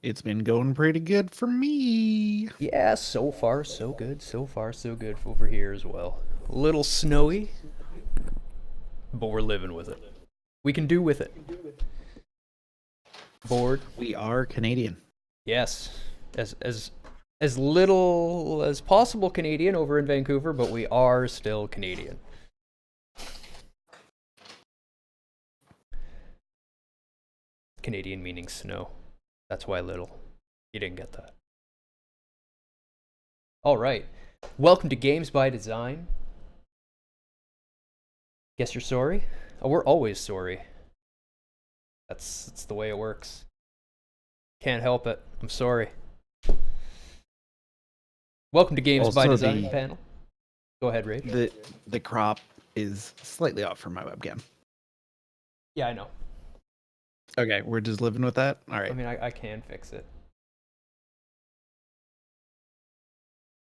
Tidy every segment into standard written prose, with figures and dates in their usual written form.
It's been going pretty good for me. Yeah, so far so good. So far so good over here as well. A little snowy, but we're living with it. We can do with it. Bored? We are Canadian. Yes. As little as possible Canadian over in Vancouver, but we are still Canadian. Canadian meaning snow. That's why little. You didn't get that. All right. Welcome to Games by Design. Guess you're sorry? Oh, we're always sorry. That's the way it works. Can't help it. I'm sorry. Welcome to Games by Also, Design panel. Go ahead, Rage. the crop is slightly off from my webcam. Yeah, I know. Okay, we're just living with that. All I right. mean, I can fix it.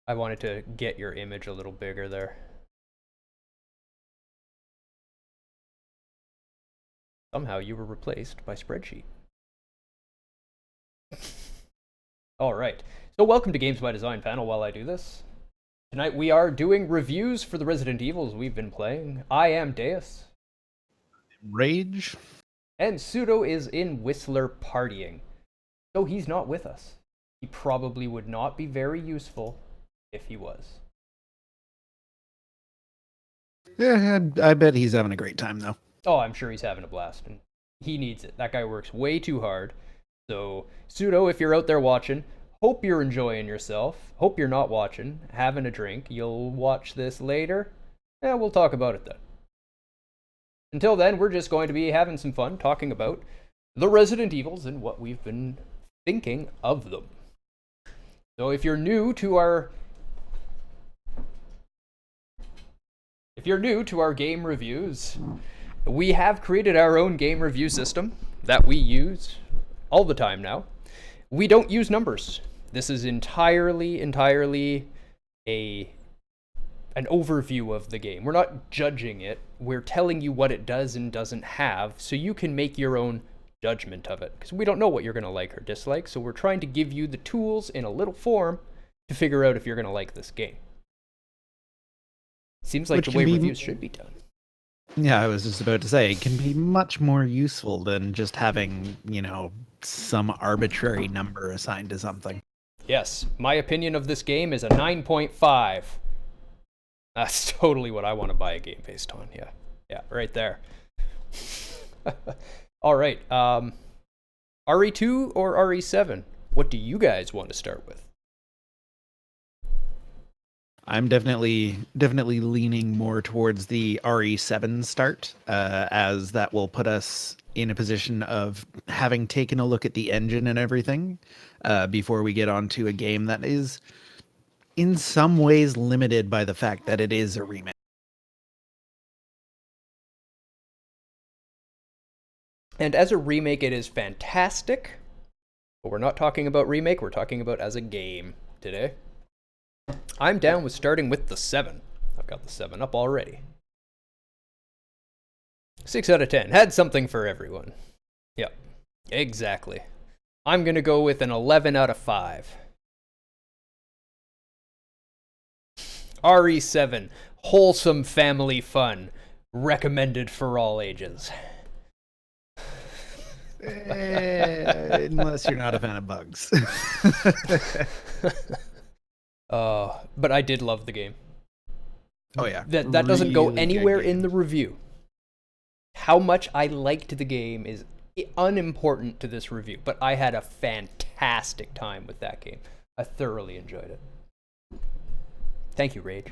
I wanted to get your image a little bigger there. Somehow you were replaced by spreadsheet. All right. So welcome to Games by Design panel while I do this. Tonight we are doing reviews for the Resident Evils we've been playing. I am Deus. Rage. And Pseudo is in Whistler partying. So he's not with us. He probably would not be very useful if he was. Yeah, I bet he's having a great time though. Oh, I'm sure he's having a blast, and he needs it. That guy works way too hard. So, Pseudo, if you're out there watching, hope you're enjoying yourself. Hope you're not watching, having a drink. You'll watch this later. Yeah, we'll talk about it then. Until then, we're just going to be having some fun talking about the Resident Evils and what we've been thinking of them. So, if you're new to our game reviews, we have created our own game review system that we use all the time now. We don't use numbers. This is entirely an overview of the game. We're not judging it. We're telling you what it does and doesn't have, so you can make your own judgment of it. Because we don't know what you're going to like or dislike, so we're trying to give you the tools in a little form to figure out if you're going to like this game. Seems like Which the can way be- reviews should be done. Yeah, I was just about to say it can be much more useful than just having, some arbitrary number assigned to something. Yes, my opinion of this game is a 9.5. That's totally what I want to buy a game based on. Yeah, right there. All right. RE2 or RE7? What do you guys want to start with? I'm definitely leaning more towards the RE7 start, as that will put us in a position of having taken a look at the engine and everything before we get onto a game that is in some ways limited by the fact that it is a remake. And as a remake, it is fantastic. But we're not talking about remake, we're talking about as a game today. I'm down with starting with the 7. I've got the 7 up already. 6 out of 10. Had something for everyone. Yep, exactly. I'm going to go with an 11 out of 5. RE7. Wholesome family fun. Recommended for all ages. Unless you're not a fan of bugs. But I did love the game. Oh yeah. That doesn't go Really good anywhere in game. the review. How much I liked the game is unimportant to this review, but I had a fantastic time with that game. I thoroughly enjoyed it. Thank you, Rage.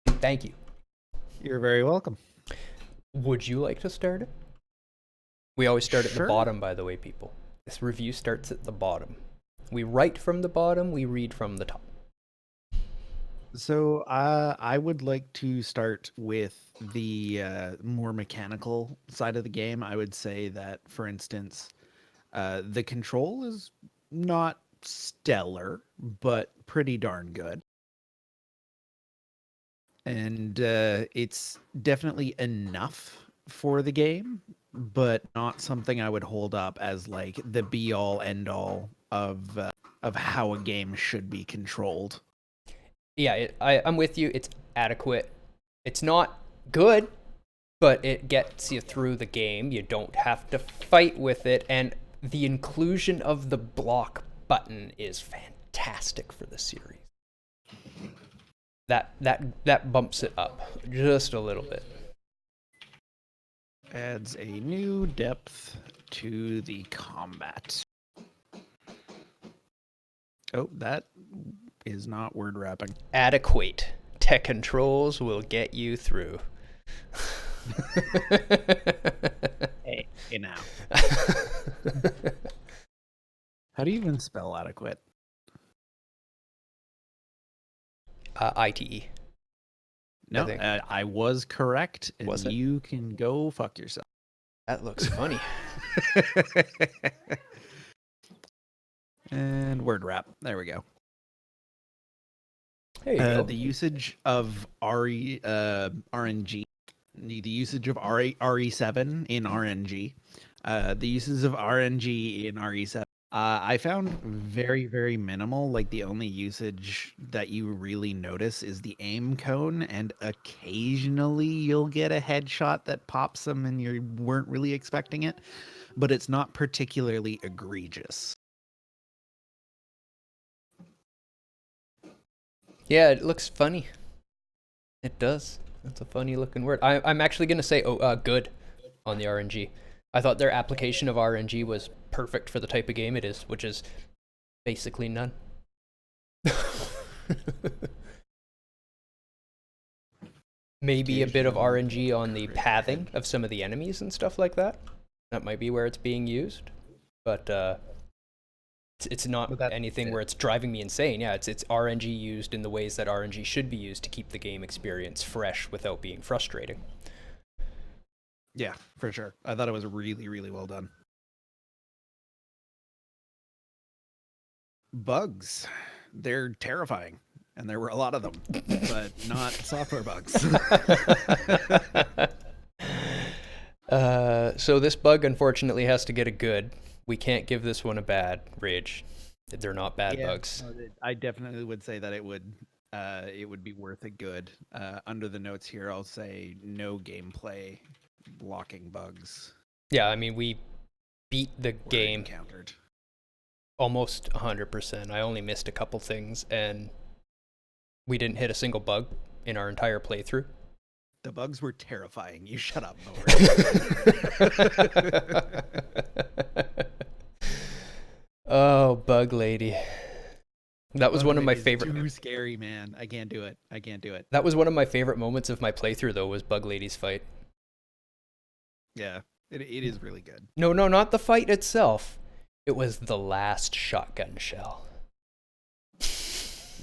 Thank you. You're very welcome. Would you like to start it? We always start at the Sure. bottom, by the way, people. This review starts at the bottom. We write from the bottom, we read from the top. So I would like to start with the more mechanical side of the game. I would say that, for instance, the control is not stellar, but pretty darn good. And it's definitely enough for the game. but not something I would hold up as like the be all end all of how a game should be controlled. Yeah, I'm with you. It's adequate. It's not good, but it gets you through the game. You don't have to fight with it, and the inclusion of the block button is fantastic for the series. That bumps it up just a little bit. Adds a new depth to the combat. Oh, that is not word wrapping. Adequate tech controls will get you through. Hey now. How do you even spell adequate? ITE. No, think. I was correct, and Was it? you can go fuck yourself. That looks funny. And word wrap. There we go. There you go. The usage of RNG, the usage of RE7 in RNG, the uses of RNG in RE7. I found very, very minimal. Like the only usage that you really notice is the aim cone, and occasionally you'll get a headshot that pops them and you weren't really expecting it, but it's not particularly egregious. Yeah, it looks funny. It does. That's a funny looking word. I'm actually gonna say good on the RNG. I thought their application of RNG was perfect for the type of game it is, which is basically none. Maybe a bit of RNG on the pathing of some of the enemies and stuff like that. That might be where it's being used, but it's not anything where it's driving me insane. Yeah, it's RNG used in the ways that RNG should be used to keep the game experience fresh without being frustrating. Yeah, for sure. I thought it was really, really well done. Bugs. They're terrifying, and there were a lot of them, but not software bugs. So this bug unfortunately has to get a good. We can't give this one a bad, Rage. They're not bad bugs. I definitely would say that it would be worth a good. Under the notes here, I'll say no gameplay blocking bugs. Yeah, I mean we beat the game encountered almost 100%. I only missed a couple things, and we didn't hit a single bug in our entire playthrough. The bugs were terrifying. You shut up, Oh, Bug Lady. That was one of my favorite. Too scary, man. I can't do it. I can't do it. That was one of my favorite moments of my playthrough, though, was Bug Lady's fight. Yeah, it is really good. No, not the fight itself. It was the last shotgun shell.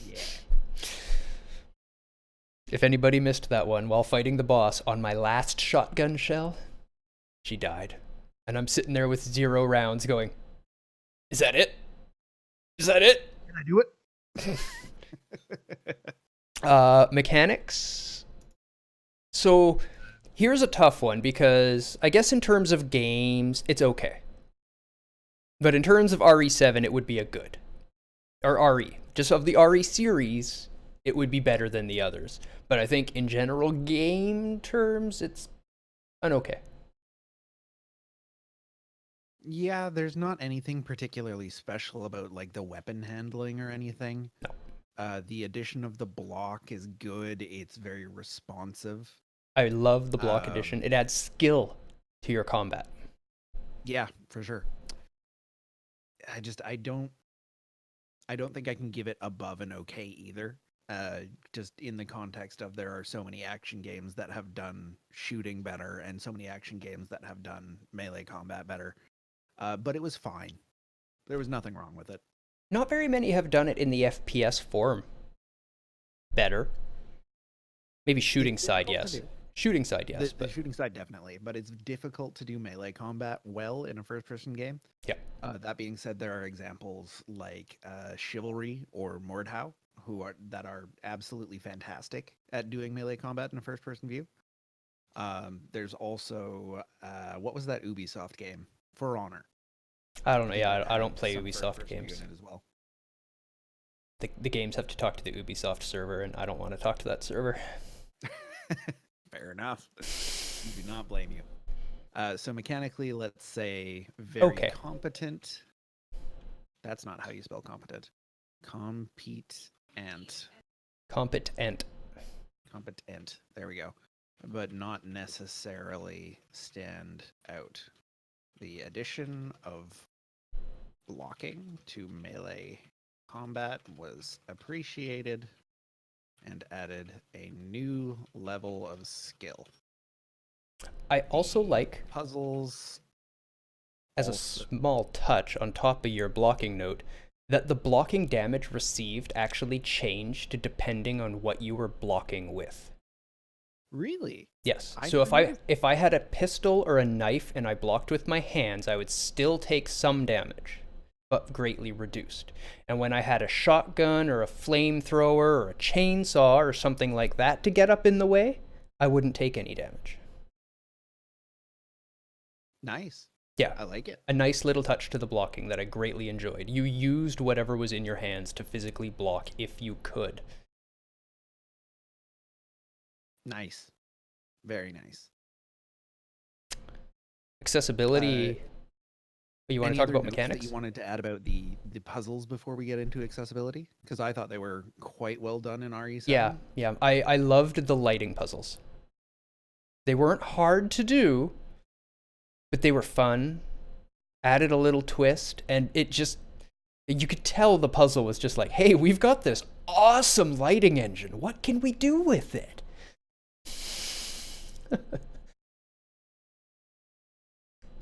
Yeah. If anybody missed that one, while fighting the boss on my last shotgun shell, she died. And I'm sitting there with 0 rounds going, is that it? Is that it? Can I do it? Mechanics. So here's a tough one, because I guess in terms of games, it's okay. But in terms of RE7, it would be a good. Or RE. Just of the RE series, it would be better than the others. But I think in general game terms, it's an okay. Yeah, there's not anything particularly special about like the weapon handling or anything. No. The addition of the block is good. It's very responsive. I love the block addition. It adds skill to your combat. Yeah, for sure. I don't think I can give it above an okay either. Just in the context of there are so many action games that have done shooting better and so many action games that have done melee combat better. But it was fine. There was nothing wrong with it. Not very many have done it in the FPS form better. Maybe shooting side, yes. Shooting side, yes. The shooting side, definitely. But it's difficult to do melee combat well in a first-person game. Yeah. That being said, there are examples like Chivalry or Mordhau that are absolutely fantastic at doing melee combat in a first-person view. There's also what was that Ubisoft game? For Honor. I don't know. I think Yeah, that I don't had play some Ubisoft first-person view games. in it as well. The games have to talk to the Ubisoft server, and I don't want to talk to that server. Fair enough. We do not blame you. So mechanically, let's say very Okay. competent. That's not how you spell competent. Compete and Competent. competent. There we go. But not necessarily stand out. The addition of blocking to melee combat was appreciated and added a new level of skill. I also The like, puzzles as a also small touch on top of your blocking note, that the blocking damage received actually changed depending on what you were blocking with. really. Yes. I So never noticed. if I had a pistol or a knife and I blocked with my hands, I would still take some damage, but greatly reduced. And when I had a shotgun or a flamethrower or a chainsaw or something like that to get up in the way, I wouldn't take any damage. Nice. Yeah. I like it. A nice little touch to the blocking that I greatly enjoyed. You used whatever was in your hands to physically block if you could. Nice. Very nice. Accessibility. You want to Any talk other about notes that mechanics? you wanted to add about the puzzles before we get into accessibility? Because I thought they were quite well done in Yeah, RE7. yeah. I loved the lighting puzzles. They weren't hard to do, but they were fun. Added a little twist, and it just, you could tell the puzzle was just like, hey, we've got this awesome lighting engine. What can we do with it?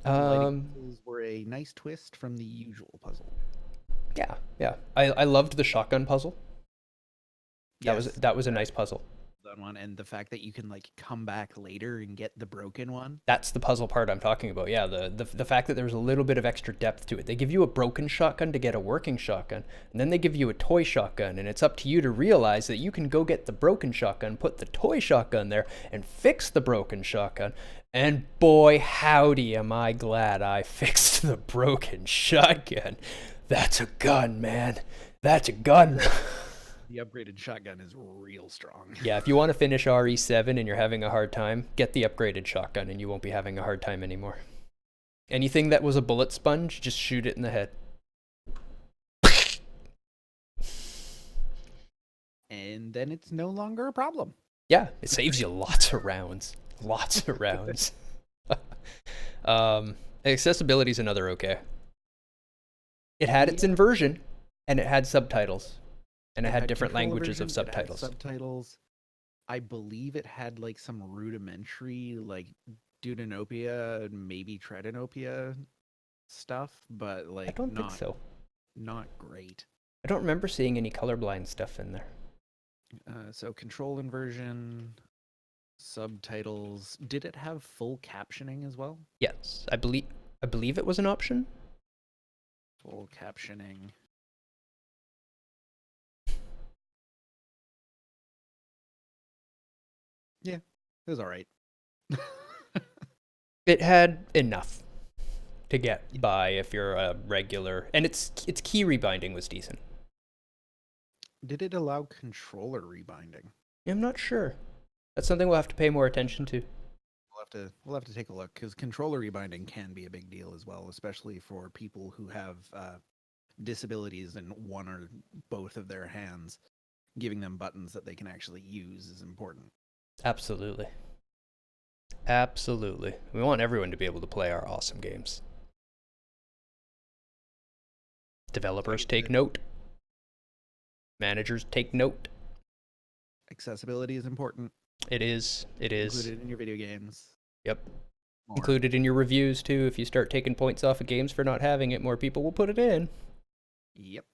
The lighting puzzles were a nice twist from the usual puzzle. Yeah, yeah. I loved the shotgun puzzle. Yes, That was a nice puzzle. that one, and the fact that you can like come back later and get the broken one. That's the puzzle part I'm talking about. Yeah, the fact that there's a little bit of extra depth to it. They give you a broken shotgun to get a working shotgun, and then they give you a toy shotgun, and it's up to you to realize that you can go get the broken shotgun, put the toy shotgun there, and fix the broken shotgun. And boy, howdy, am I glad I fixed the broken shotgun. That's a gun, man. That's a gun. The upgraded shotgun is real strong. Yeah, if you want to finish RE7 and you're having a hard time, get the upgraded shotgun and you won't be having a hard time anymore. Anything that was a bullet sponge, just shoot it in the head. And then it's no longer a problem. Yeah, it saves you lots of rounds. Lots of rounds. Accessibility is another okay. It had its inversion, and it had subtitles. And it had different languages of subtitles. Subtitles. I believe it had like some rudimentary like Deuteranopia, maybe Tridentopia stuff, but like I don't think so. Not great. I don't remember seeing any colorblind stuff in there. So control inversion, subtitles. Did it have full captioning as well? Yes, I believe it was an option. Full captioning. Yeah, it was all right. It had enough to get by if you're a regular, and its key rebinding was decent. Did it allow controller rebinding? I'm not sure. That's something we'll have to pay more attention to. We'll have to take a look because controller rebinding can be a big deal as well, especially for people who have disabilities in one or both of their hands. Giving them buttons that they can actually use is important. Absolutely. Absolutely. We want everyone to be able to play our awesome games. Developers take note. Managers take note. Accessibility is important. It is. It is. Included in your video games. Yep. More. Included in your reviews too. If you start taking points off of games for not having it, more people will put it in. Yep.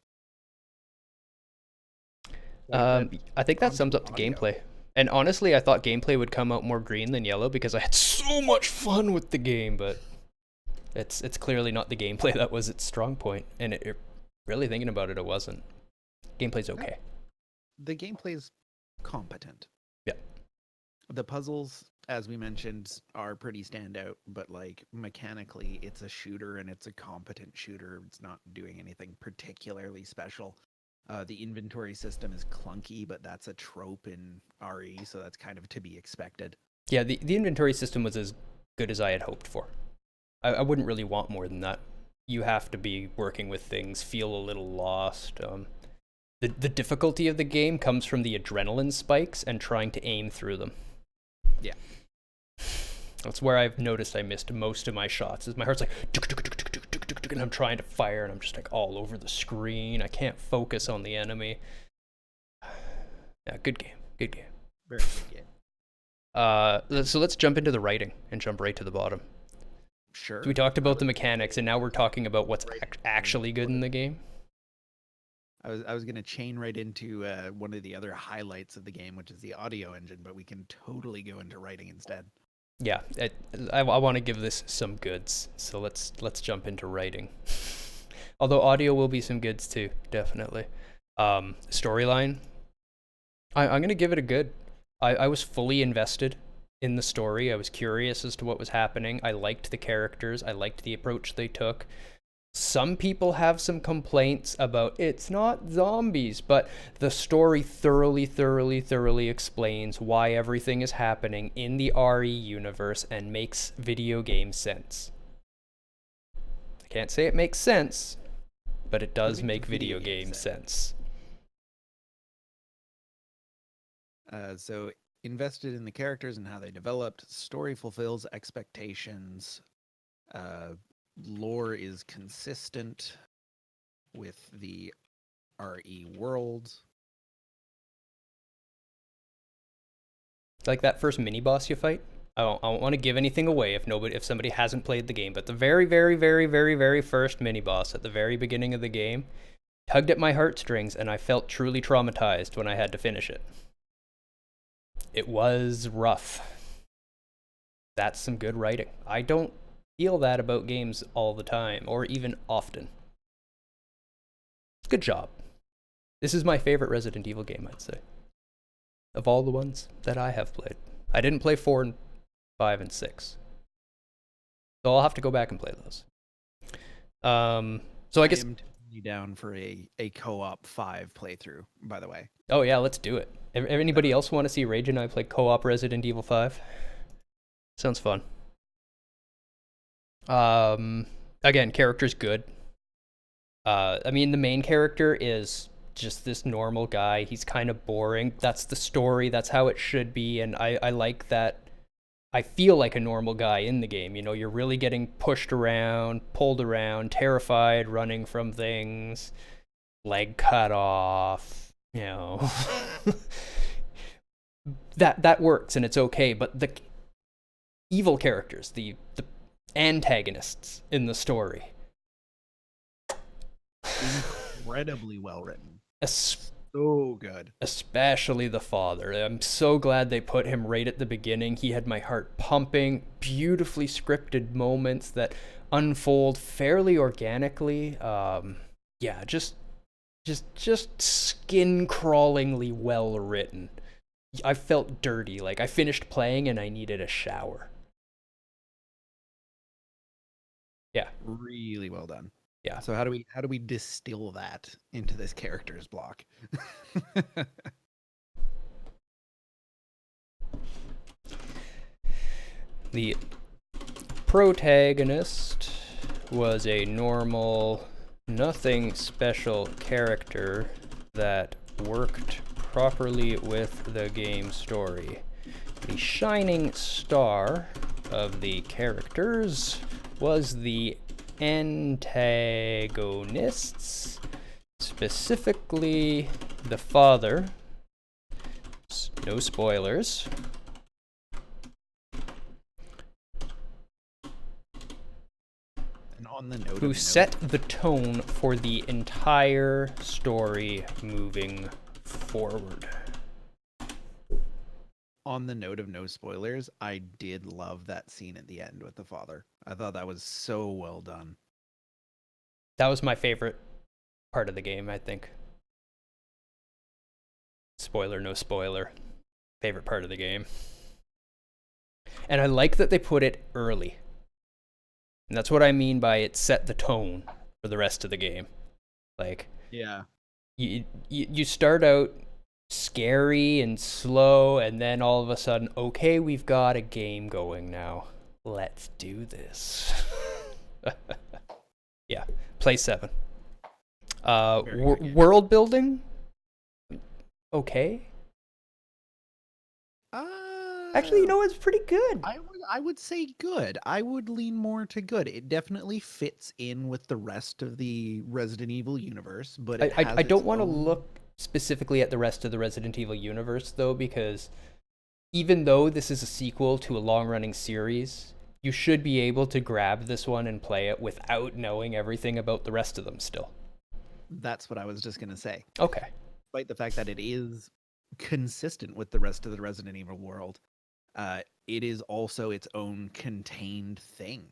I think that sums up the audio. gameplay. And honestly, I thought gameplay would come out more green than yellow because I had so much fun with the game, but it's clearly not the gameplay that was its strong point. And really thinking about it, it wasn't. Gameplay's okay. The gameplay's competent. Yeah. The puzzles, as we mentioned, are pretty standout, but like mechanically, it's a shooter and it's a competent shooter. It's not doing anything particularly special. The inventory system is clunky, but that's a trope in RE, so that's kind of to be expected. Yeah, the inventory system was as good as I had hoped for. I wouldn't really want more than that. You have to be working with things, feel a little lost. The difficulty of the game comes from the adrenaline spikes and trying to aim through them. Yeah. That's where I've noticed I missed most of my shots. Is my heart's like, tuk, tuk, tuk, tuk, tuk, tuk, tuk, tuk, and I'm trying to fire, and I'm just like all over the screen. I can't focus on the enemy. Yeah, good game. Good game. Very good game. So let's jump into the writing and jump right to the bottom. Sure. So we talked about the mechanics, and now we're talking about what's actually good in the game. I was gonna chain right into one of the other highlights of the game, which is the audio engine, but we can totally go into writing instead. Yeah, I want to give this some goods, so let's jump into writing. Although audio will be some goods too, definitely. Storyline, I'm gonna give it a good. I was fully invested in the story. I was curious as to what was happening. I liked the characters. I liked the approach they took. Some people have some complaints about it's not zombies, but the story thoroughly explains why everything is happening in the RE universe and makes video game sense. I can't say it makes sense, but it does make video game sense. So invested in the characters and how they developed. Story fulfills expectations. Lore is consistent with the RE world. Like that first mini boss you fight. I don't want to give anything away if somebody hasn't played the game, but the very first mini boss at the very beginning of the game tugged at my heartstrings, and I felt truly traumatized when I had to finish it. It was rough. That's some good writing. I don't feel that about games all the time, or even often. Good job. This is my favorite Resident Evil game, I'd say, of all the ones that I have played. I didn't play 4 and 5 and 6, so I'll have to go back and play those. So I guess I'm totally down for a co-op 5 playthrough, by the way. Oh yeah, let's do it. Anybody else want to see Rage and I play co-op Resident Evil 5? Sounds fun. Again, character's good. I mean, the main character is just this normal guy. He's kind of boring. That's the story. That's how it should be. And I like that. I feel like a normal guy in the game. You know, you're really getting pushed around, pulled around, terrified, running from things, leg cut off, you know. that works and it's okay, but the evil characters, the antagonists in the story, incredibly well written. So good. Especially the father. I'm so glad they put him right at the beginning. He had my heart pumping. Beautifully scripted moments that unfold fairly organically. Yeah, just skin crawlingly well written. I felt dirty. Like I finished playing and I needed a shower. Yeah. Really well done. Yeah. So how do we distill that into this character's block? The protagonist was a normal, nothing special character that worked properly with the game story. The shining star of the characters was the antagonists, specifically the father. No spoilers. And on the note, who set the tone for the entire story moving forward. On the note of no spoilers, I did love that scene at the end with the father. I thought that was so well done. That was my favorite part of the game, I think. Spoiler, no spoiler. Favorite part of the game. And I like that they put it early. And that's what I mean by it set the tone for the rest of the game. Like, Yeah. you start out scary and slow, and then all of a sudden, okay, we've got a game going now. Let's do this. Yeah, play 7. Very good game. World building, okay. Actually, you Uh, know, it's pretty good. I would say good. I would lean more to good. It definitely fits in with the rest of the Resident Evil universe, but it I has its don't want to own. look specifically at the rest of the Resident Evil universe, though, because even though this is a sequel to a long running series, you should be able to grab this one and play it without knowing everything about the rest of them still. That's what I was just gonna say. Okay. Despite the fact that it is consistent with the rest of the Resident Evil world, it is also its own contained thing.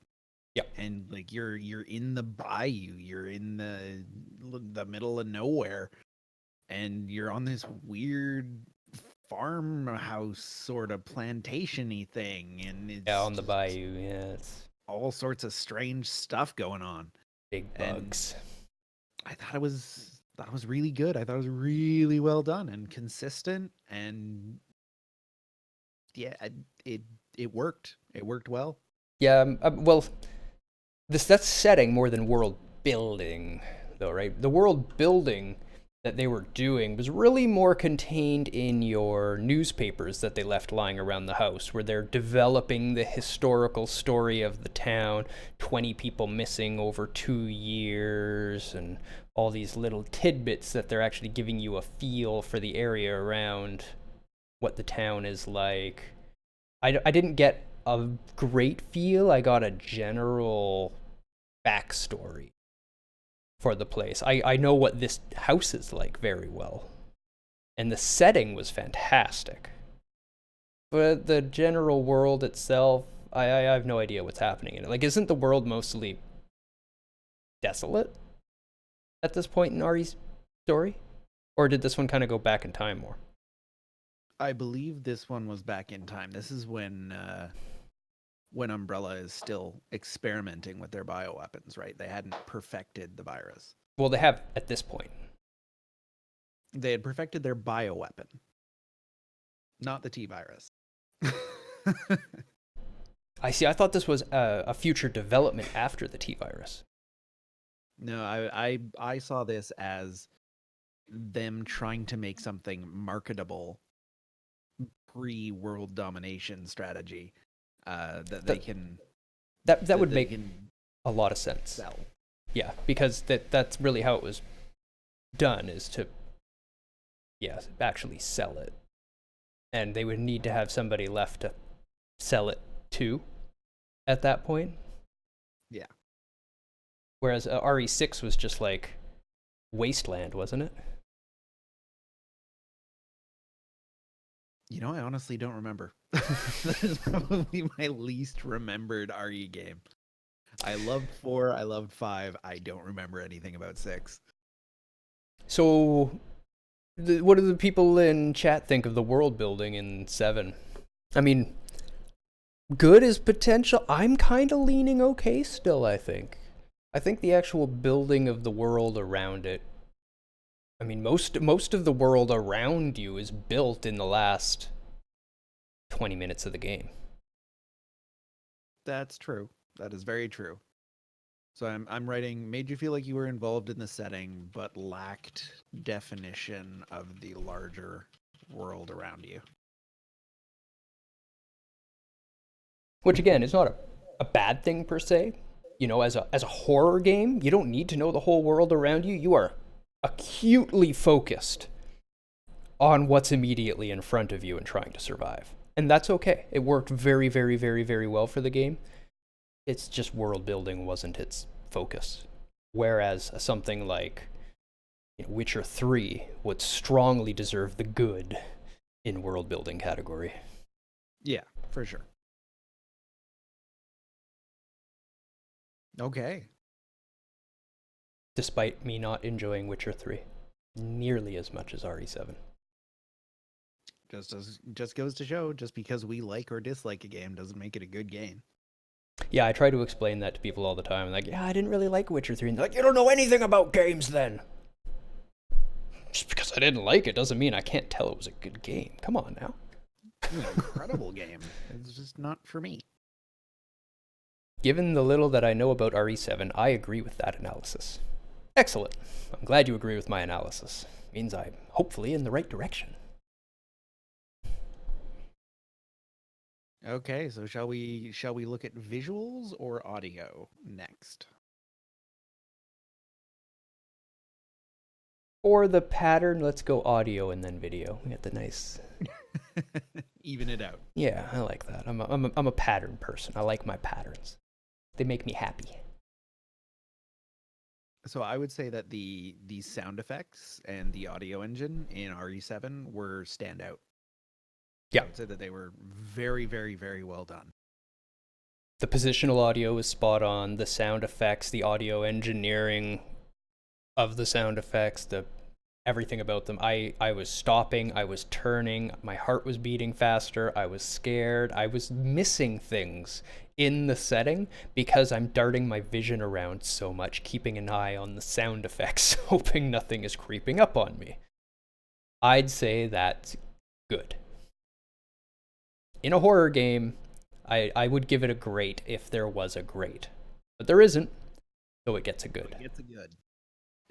Yep. And like you're in the bayou, you're in the middle of nowhere, and you're on this weird farmhouse sort of plantation-y thing, and Yeah, it's on the just bayou. Yeah, it's all sorts of strange stuff going on. big And bugs. I thought it was really good. I thought it was really well done and consistent, and yeah, it it worked. It worked well. Yeah, well, that's setting more than world building, though, right? The world building that they were doing was really more contained in your newspapers that they left lying around the house, where they're developing the historical story of the town, 20 people missing over 2 years, and all these little tidbits that they're actually giving you a feel for the area around what the town is like. I didn't get a great feel. I got a general backstory for the place. I know what this house is like very well. And the setting was fantastic. But the general world itself, I have no idea what's happening in it. Like, isn't the world mostly desolate at this point in Ari's story? Or did this one kind of go back in time more? I believe this one was back in time. This is when Umbrella is still experimenting with their bioweapons, right? They hadn't perfected the virus. Well, they have at this point. They had perfected their bioweapon, not the T virus. I see. I thought this was a future development after the T virus. No, I saw this as them trying to make something marketable pre-world domination strategy that they That can that that would they make can a lot of sense. sell. Yeah, because that's really how it was done, is to, yeah, actually sell it. And they would need to have somebody left to sell it to at that point. Yeah. Whereas RE6 was just like wasteland, wasn't it? You know, I honestly don't remember. That is probably my least remembered RE game. I loved 4, I loved 5. I don't remember anything about 6. So, what do the people in chat think of the world building in 7? I mean, good is potential. I'm kind of leaning okay still, I think. I think the actual building of the world around it, I mean, most of the world around you is built in the last 20 minutes of the game. That's true. That is very true. So I'm writing made you feel like you were involved in the setting but lacked definition of the larger world around you. Which again is not a bad thing per se. You know, as a horror game, you don't need to know the whole world around you. You are acutely focused on what's immediately in front of you and trying to survive. And that's okay. It worked very, very, very, very well for the game. It's just world building wasn't its focus. Whereas something like, you know, Witcher 3 would strongly deserve the good in world building category. Yeah, for sure. Okay. Despite me not enjoying Witcher 3 nearly as much as RE7. Just goes to show, just because we like or dislike a game doesn't make it a good game. Yeah, I try to explain that to people all the time. Like, yeah, I didn't really like Witcher 3. And they're like, you don't know anything about games then. Just because I didn't like it doesn't mean I can't tell it was a good game. Come on now. An incredible game. It's just not for me. Given the little that I know about RE7, I agree with that analysis. Excellent. I'm glad you agree with my analysis. Means I'm hopefully in the right direction. Okay, so shall we look at visuals or audio next? For the pattern, let's go audio and then video. We got the nice. Even it out. Yeah, I like that. I'm a pattern person. I like my patterns. They make me happy. So I would say that the sound effects and the audio engine in RE7 were standout. Yeah. I would say that they were very, very, very well done. The positional audio is spot on. The sound effects, the audio engineering of the sound effects, the everything about them. I was stopping, I was turning, my heart was beating faster, I was scared, I was missing things in the setting because I'm darting my vision around so much, keeping an eye on the sound effects, hoping nothing is creeping up on me. I'd say that's good. In a horror game, I would give it a great if there was a great. But there isn't, so it gets a good. It gets a good.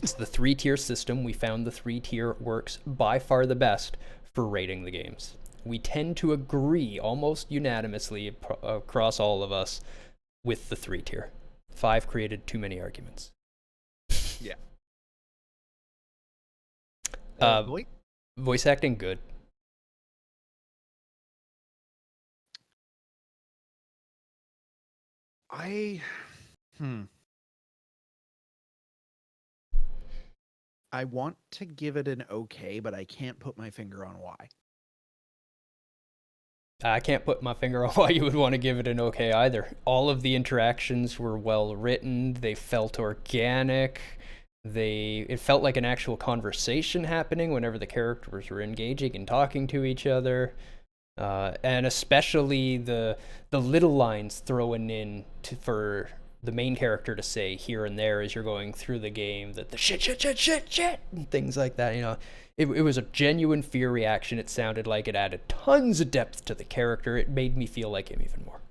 It's the 3-tier system. We found the 3-tier works by far the best for rating the games. We tend to agree almost unanimously across all of us with the 3-tier. 5 created too many arguments. Yeah. Voice acting, good. I want to give it an okay, but I can't put my finger on why. I can't put my finger on why you would want to give it an okay either. All of the interactions were well written. They felt organic. It felt like an actual conversation happening whenever the characters were engaging and talking to each other. And especially the little lines thrown in for the main character to say here and there as you're going through the game, that the shit, and things like that. You know, it was a genuine fear reaction. It sounded like it added tons of depth to the character. It made me feel like him even more.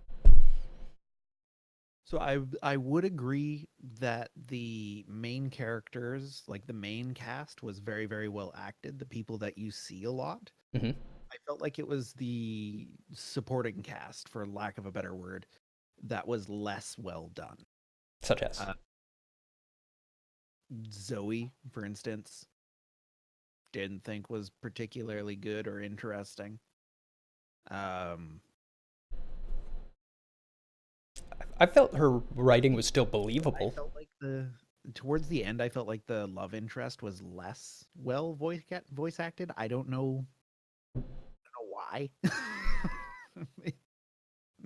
So I would agree that the main characters, like the main cast, was very, very well acted. The people that you see a lot. Mm-hmm. I felt like it was the supporting cast, for lack of a better word, that was less well done. Such as Zoe, for instance, didn't think was particularly good or interesting. I felt her writing was still I believable. felt like towards the end, I felt like the love interest was less well voice acted. I don't know why.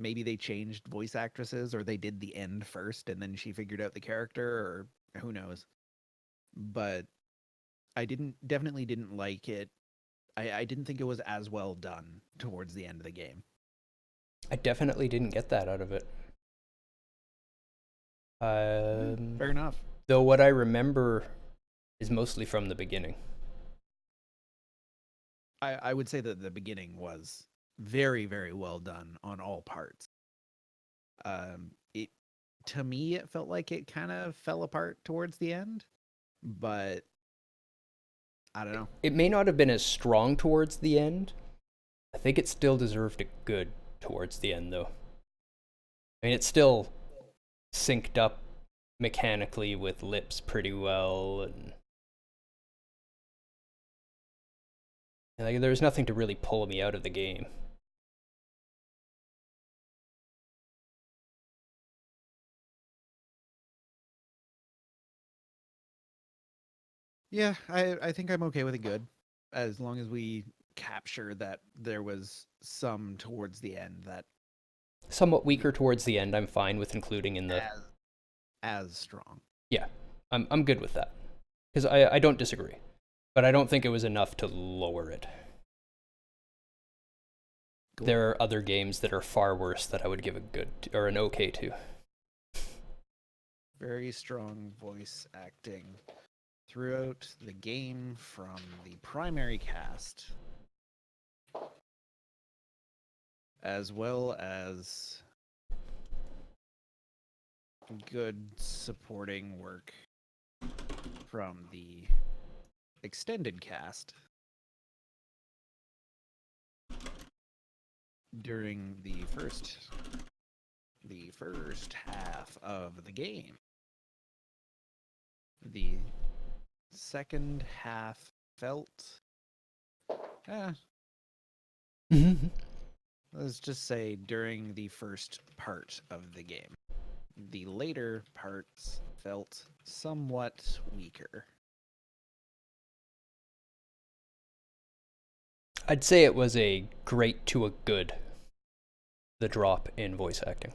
Maybe they changed voice actresses, or they did the end first and then she figured out the character, or who knows. But I definitely didn't like it. I didn't think it was as well done towards the end of the game. I definitely didn't get that out of it. Fair enough. Though what I remember is mostly from the beginning. I would say that the beginning was very, very well done on all parts. It to me, it felt like it kind of fell apart towards the end, but I don't know. It may not have been as strong towards the end. I think it still deserved a good towards the end, though. I mean, it still synced up mechanically with lips pretty well, and like there was nothing to really pull me out of the game. Yeah, I think I'm okay with a good, as long as we capture that there was some towards the end that Somewhat weaker towards the end, I'm fine with including in the. as strong. Yeah, I'm good with that. Because I don't disagree. But I don't think it was enough to lower it. Cool. There are other games that are far worse that I would give a good or an okay to. Very strong voice acting throughout the game from the primary cast, as well as good supporting work from the extended cast during the first half of the game. The second half felt let's just say during the first part of the game. The later parts felt somewhat weaker. I'd say it was a great to a good, the drop in voice acting.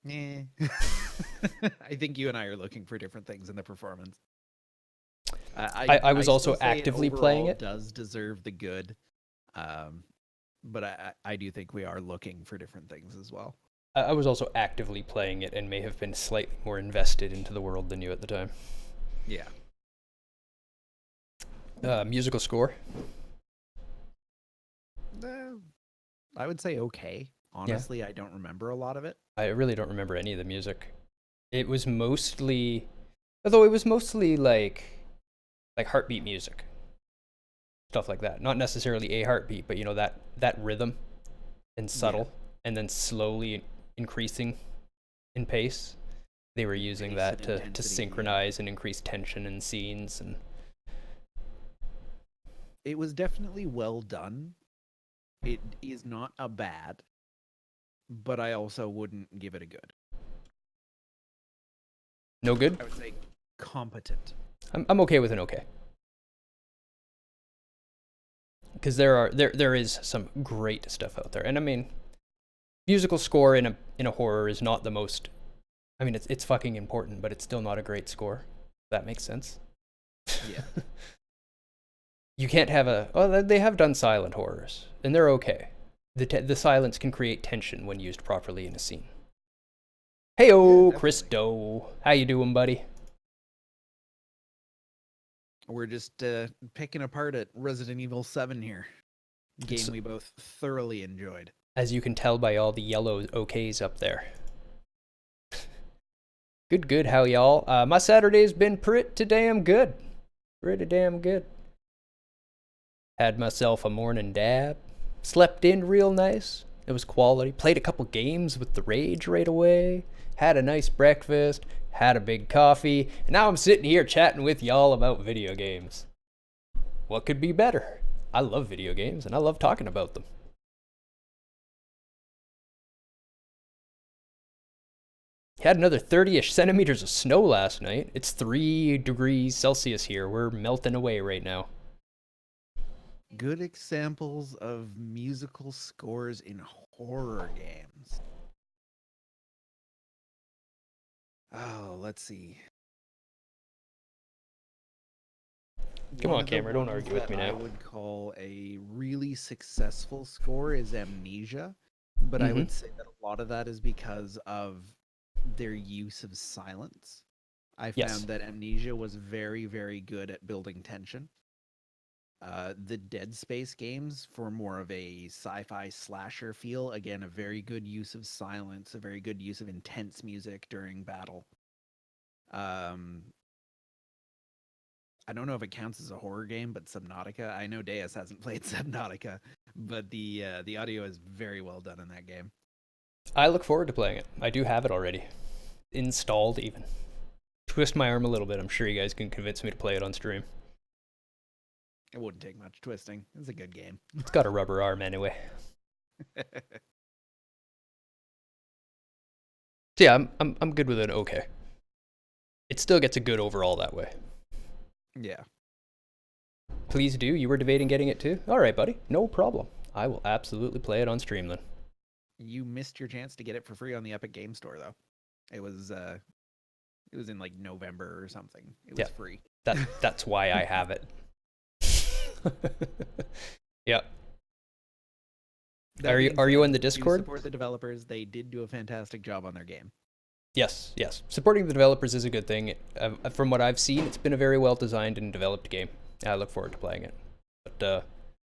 Eh. I think you and I are looking for different things in the performance. I was also still say actively playing overall it. Does deserve the good, but I do think we are looking for different things as well. I was also actively playing it and may have been slightly more invested into the world than you at the time. Yeah. Musical score. I would say okay. Honestly, I don't remember a lot of it. I really don't remember any of the music. It was mostly, although it was mostly like heartbeat music, stuff like that. Not necessarily a heartbeat, but you know that rhythm and subtle, and then slowly increasing in pace. They were using Pace that and to intensity, synchronize and increase tension in scenes, and it was definitely well done. It is not a bad, but I also wouldn't give it a good. no good. I would say competent. I'm okay with an okay. Because there is some great stuff out there, and I mean, musical score in a horror is not the most. I mean, it's fucking important, but it's still not a great score. If that makes sense. Yeah. You can't have a. Oh, they have done silent horrors, and they're okay. The silence can create tension when used properly in a scene. Heyo, Yeah, Chris Doe, how you doing, buddy? We're just picking apart at Resident Evil 7 here. Game we both thoroughly enjoyed. As you can tell by all the yellow okays up there. Good, how y'all? My Saturday's been pretty damn good. Pretty damn good. Had myself a morning dab. Slept in real nice. It was quality. Played a couple games with the Rage right away. Had a nice breakfast. Had a big coffee. And now I'm sitting here chatting with y'all about video games. What could be better? I love video games and I love talking about them. Had another 30-ish centimeters of snow last night. It's 3 degrees Celsius here. We're melting away right now. Good examples of musical scores in horror games. Oh, let's see. Come One on, of the Cameron, don't ones argue with that me I now. would call a really successful score is Amnesia, but I would say that a lot of that is because of their use of silence. I found that Amnesia was very, very good at building tension. The Dead Space games, for more of a sci-fi slasher feel, again, a very good use of silence, a very good use of intense music during battle. I don't know if it counts as a horror game, but Subnautica. I know Deus hasn't played Subnautica, but the audio is very well done in that game. I look forward to playing it. I do have it already. Installed, even. Twist my arm a little bit. I'm sure you guys can convince me to play it on stream. It wouldn't take much twisting. It's a good game. It's got a rubber arm anyway. So yeah, I'm good with an okay. It still gets a good overall that way. Yeah. Please do. You were debating getting it too? All right, buddy. No problem. I will absolutely play it on stream then. You missed your chance to get it for free on the Epic Game Store, though. It was in like November or something. It was free. That's why I have it. Yeah. That being Are said, you in the do Discord? support the developers. They did do a fantastic job on their game. Yes, yes. Supporting the developers is a good thing. From what I've seen, it's been a very well designed and developed game. I look forward to playing it. But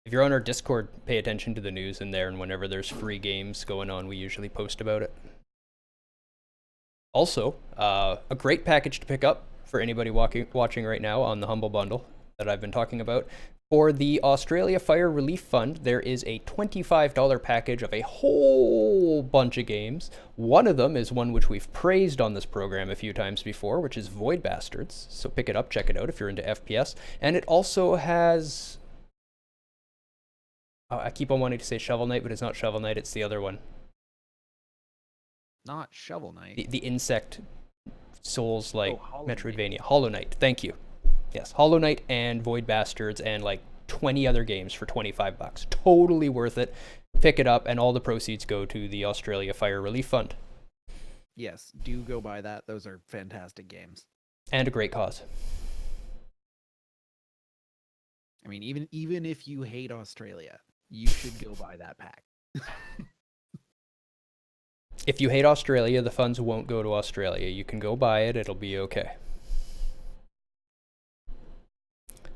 if you're on our Discord, pay attention to the news in there, and whenever there's free games going on, we usually post about it. Also, a great package to pick up for anybody watching right now on the Humble Bundle that I've been talking about. For the Australia Fire Relief Fund, there is a $25 package of a whole bunch of games. One of them is one which we've praised on this program a few times before, which is Void Bastards. So pick it up, check it out if you're into FPS. And it also has... I keep on wanting to say Shovel Knight, but it's not Shovel Knight, it's the other one. Not Shovel Knight. The insect Souls-like Hollow Metroidvania. Knight. Hollow Knight, thank you. Yes, Hollow Knight and Void Bastards and like 20 other games for $25. Totally worth it. Pick it up, and all the proceeds go to the Australia Fire Relief Fund. Yes, do go buy that. Those are fantastic games. And a great cause. I mean, even if you hate Australia, you should go buy that pack. If you hate Australia, the funds won't go to Australia. You can go buy it. It'll be okay.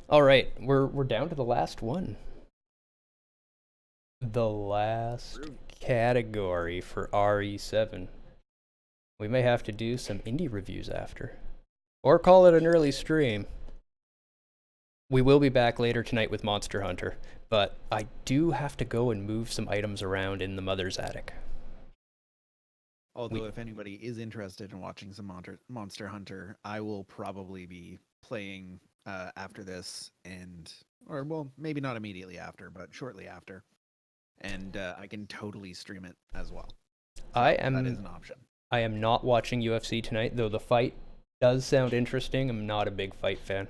All right, we're down to the last one. The last category for RE7. We may have to do some indie reviews after, or call it an early stream. We will be back later tonight with Monster Hunter, but I do have to go and move some items around in the mother's attic. Although, if anybody is interested in watching some Monster Hunter, I will probably be playing after this, or well, maybe not immediately after, but shortly after, and I can totally stream it as well. So that is an option. I am not watching UFC tonight, though the fight does sound interesting. I'm not a big fight fan.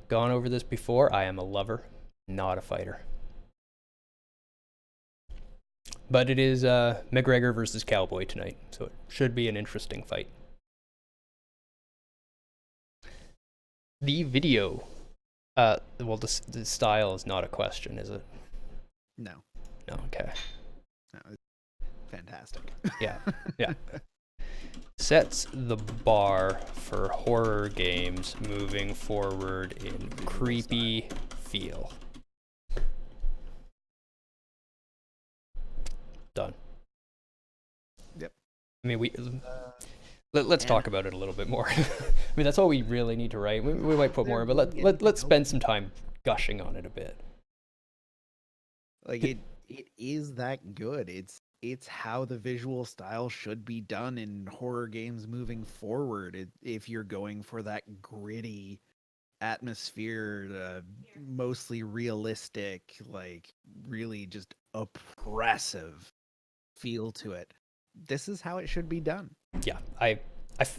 Gone over this before. I am a lover, not a fighter. But it is McGregor versus Cowboy tonight, so it should be an interesting fight. The video, well, the style is not a question, is it? No. No, okay. No, it's fantastic. Yeah, yeah. Sets the bar for horror games moving forward in creepy feel. Done. Yep. I mean, let's talk about it a little bit more. I mean, that's all we really need to write. We might put more, but let's spend some time gushing on it a bit. Like it is that good. It's how the visual style should be done in horror games moving forward. If you're going for that gritty atmosphere, mostly realistic, like really just oppressive feel to it, this is how it should be done. Yeah, I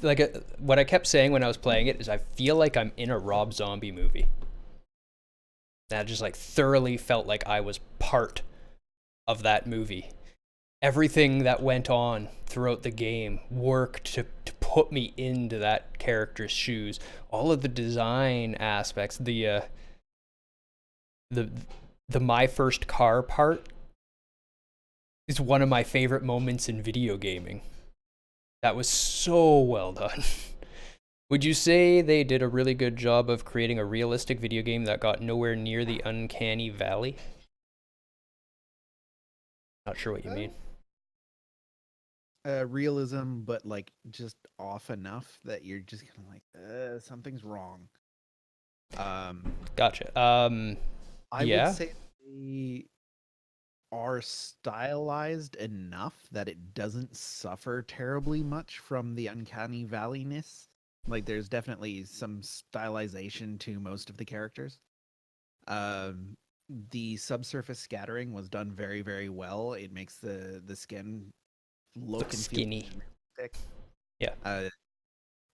like what I kept saying when I was playing it is I feel like I'm in a Rob Zombie movie. That just like thoroughly felt like I was part of that movie. Everything that went on throughout the game worked to put me into that character's shoes. All of the design aspects, the my first car part is one of my favorite moments in video gaming. That was so well done. Would you say they did a really good job of creating a realistic video game that got nowhere near the uncanny valley? Not sure what you mean. Realism, but like just off enough that you're just kind of like, something's wrong. Gotcha. I yeah. would say they are stylized enough that it doesn't suffer terribly much from the uncanny valleyness. Like there's definitely some stylization to most of the characters. The subsurface scattering was done very, very well. It makes the skin look and skinny. feel thick. Yeah.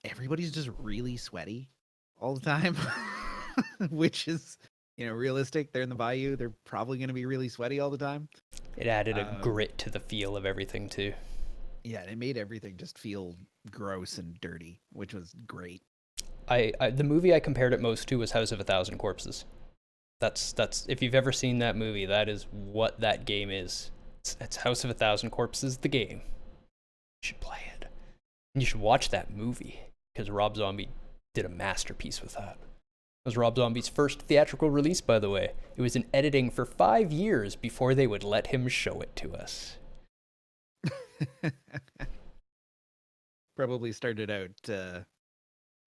Everybody's just really sweaty all the time, which is, realistic. They're in the bayou. They're probably going to be really sweaty all the time. It added a grit to the feel of everything too. Yeah, it made everything just feel gross and dirty, which was great. The movie I compared it most to was House of a Thousand Corpses. That's if you've ever seen that movie, that is what that game is. It's House of a Thousand Corpses, the game. You should play it. And you should watch that movie because Rob Zombie did a masterpiece with that. It was Rob Zombie's first theatrical release, by the way. It was in editing for 5 years before they would let him show it to us. Probably started out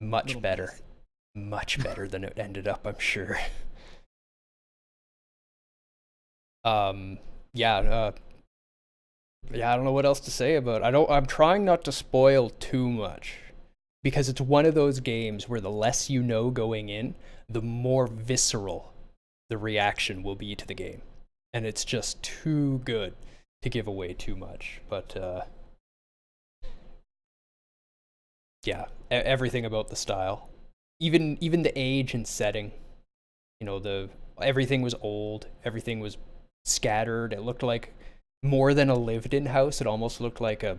Much better. messy. Much better than it ended up, I'm sure. Um, yeah, yeah, I don't know what else to say about it. I'm trying not to spoil too much because it's one of those games where the less you know going in, the more visceral the reaction will be to the game. And it's just too good to give away too much. But yeah, everything about the style, even the age and setting, the everything was old, everything was scattered. It looked like more than a lived-in house. It almost looked like a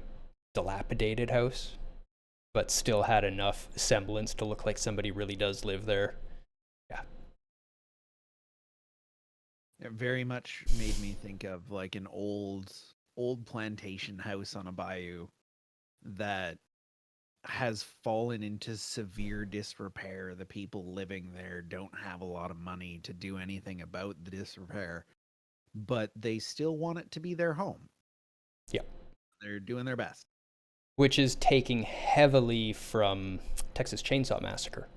dilapidated house, but still had enough semblance to look like somebody really does live there. Yeah. It very much made me think of like an old plantation house on a bayou that has fallen into severe disrepair. The people living there don't have a lot of money to do anything about the disrepair, but they still want it to be their home. Yeah. They're doing their best. Which is taking heavily from Texas Chainsaw Massacre.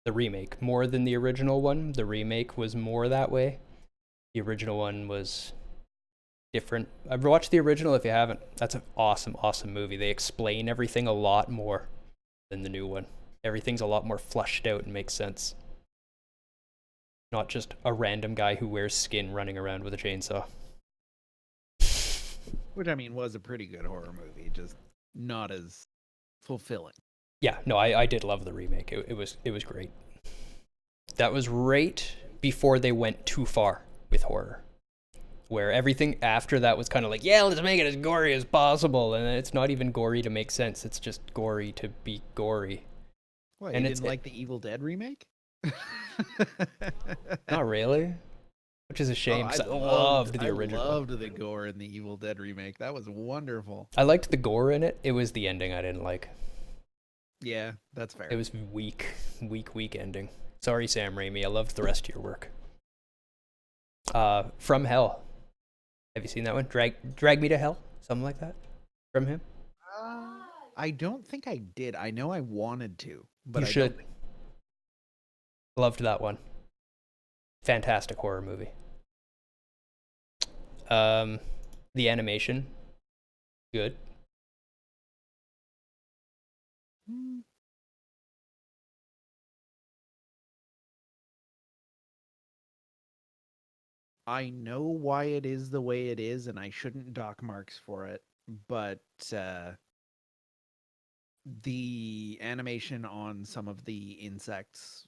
The remake, more than the original one. The remake was more that way. The original one was different. I've watched the original if you haven't. That's an awesome, awesome movie. They explain everything a lot more than the new one. Everything's a lot more flushed out and makes sense. Not just a random guy who wears skin running around with a chainsaw. Which I mean was a pretty good horror movie, just not as fulfilling. Yeah, no, I did love the remake. It was great. That was right before they went too far with horror, where everything after that was kind of like, yeah, let's make it as gory as possible, and it's not even gory to make sense. It's just gory to be gory. What, And you didn't like the Evil Dead remake? Not really, which is a shame because I loved the original. I loved the gore in the Evil Dead remake. That was wonderful. I liked the gore in it. It was the ending I didn't like. Yeah, that's fair. It was weak ending. Sorry, Sam Raimi. I loved the rest of your work. From Hell. Have you seen that one? Drag Me to Hell? Something like that? From him? I don't think I did. I know I wanted to, but You should. Loved that one. Fantastic horror movie. The animation, good. I know why it is the way it is, and I shouldn't dock marks for it, but the animation on some of the insects,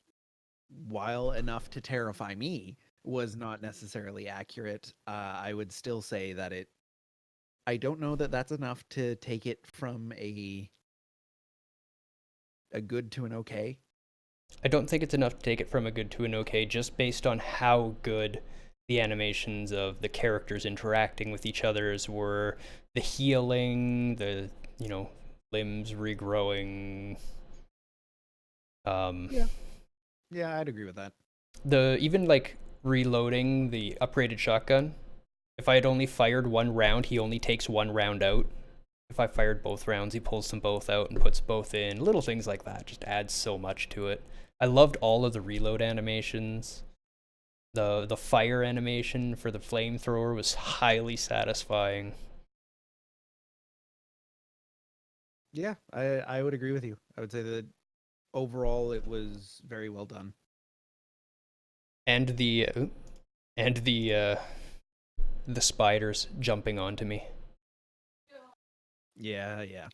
while enough to terrify me, was not necessarily accurate. I would still say that I don't know that that's enough to take it from a good to an okay. I don't think it's enough to take it from a good to an okay, just based on how good the animations of the characters interacting with each others were, the healing, the limbs regrowing. Yeah, I'd agree with that. The even like reloading the upgraded shotgun. If I had only fired one round, he only takes one round out. If I fired both rounds, he pulls them both out and puts both in. Little things like that just adds so much to it. I loved all of the reload animations. The fire animation for the flamethrower was highly satisfying. Yeah, I would agree with you. I would say that overall it was very well done. And the spiders jumping onto me, Yeah.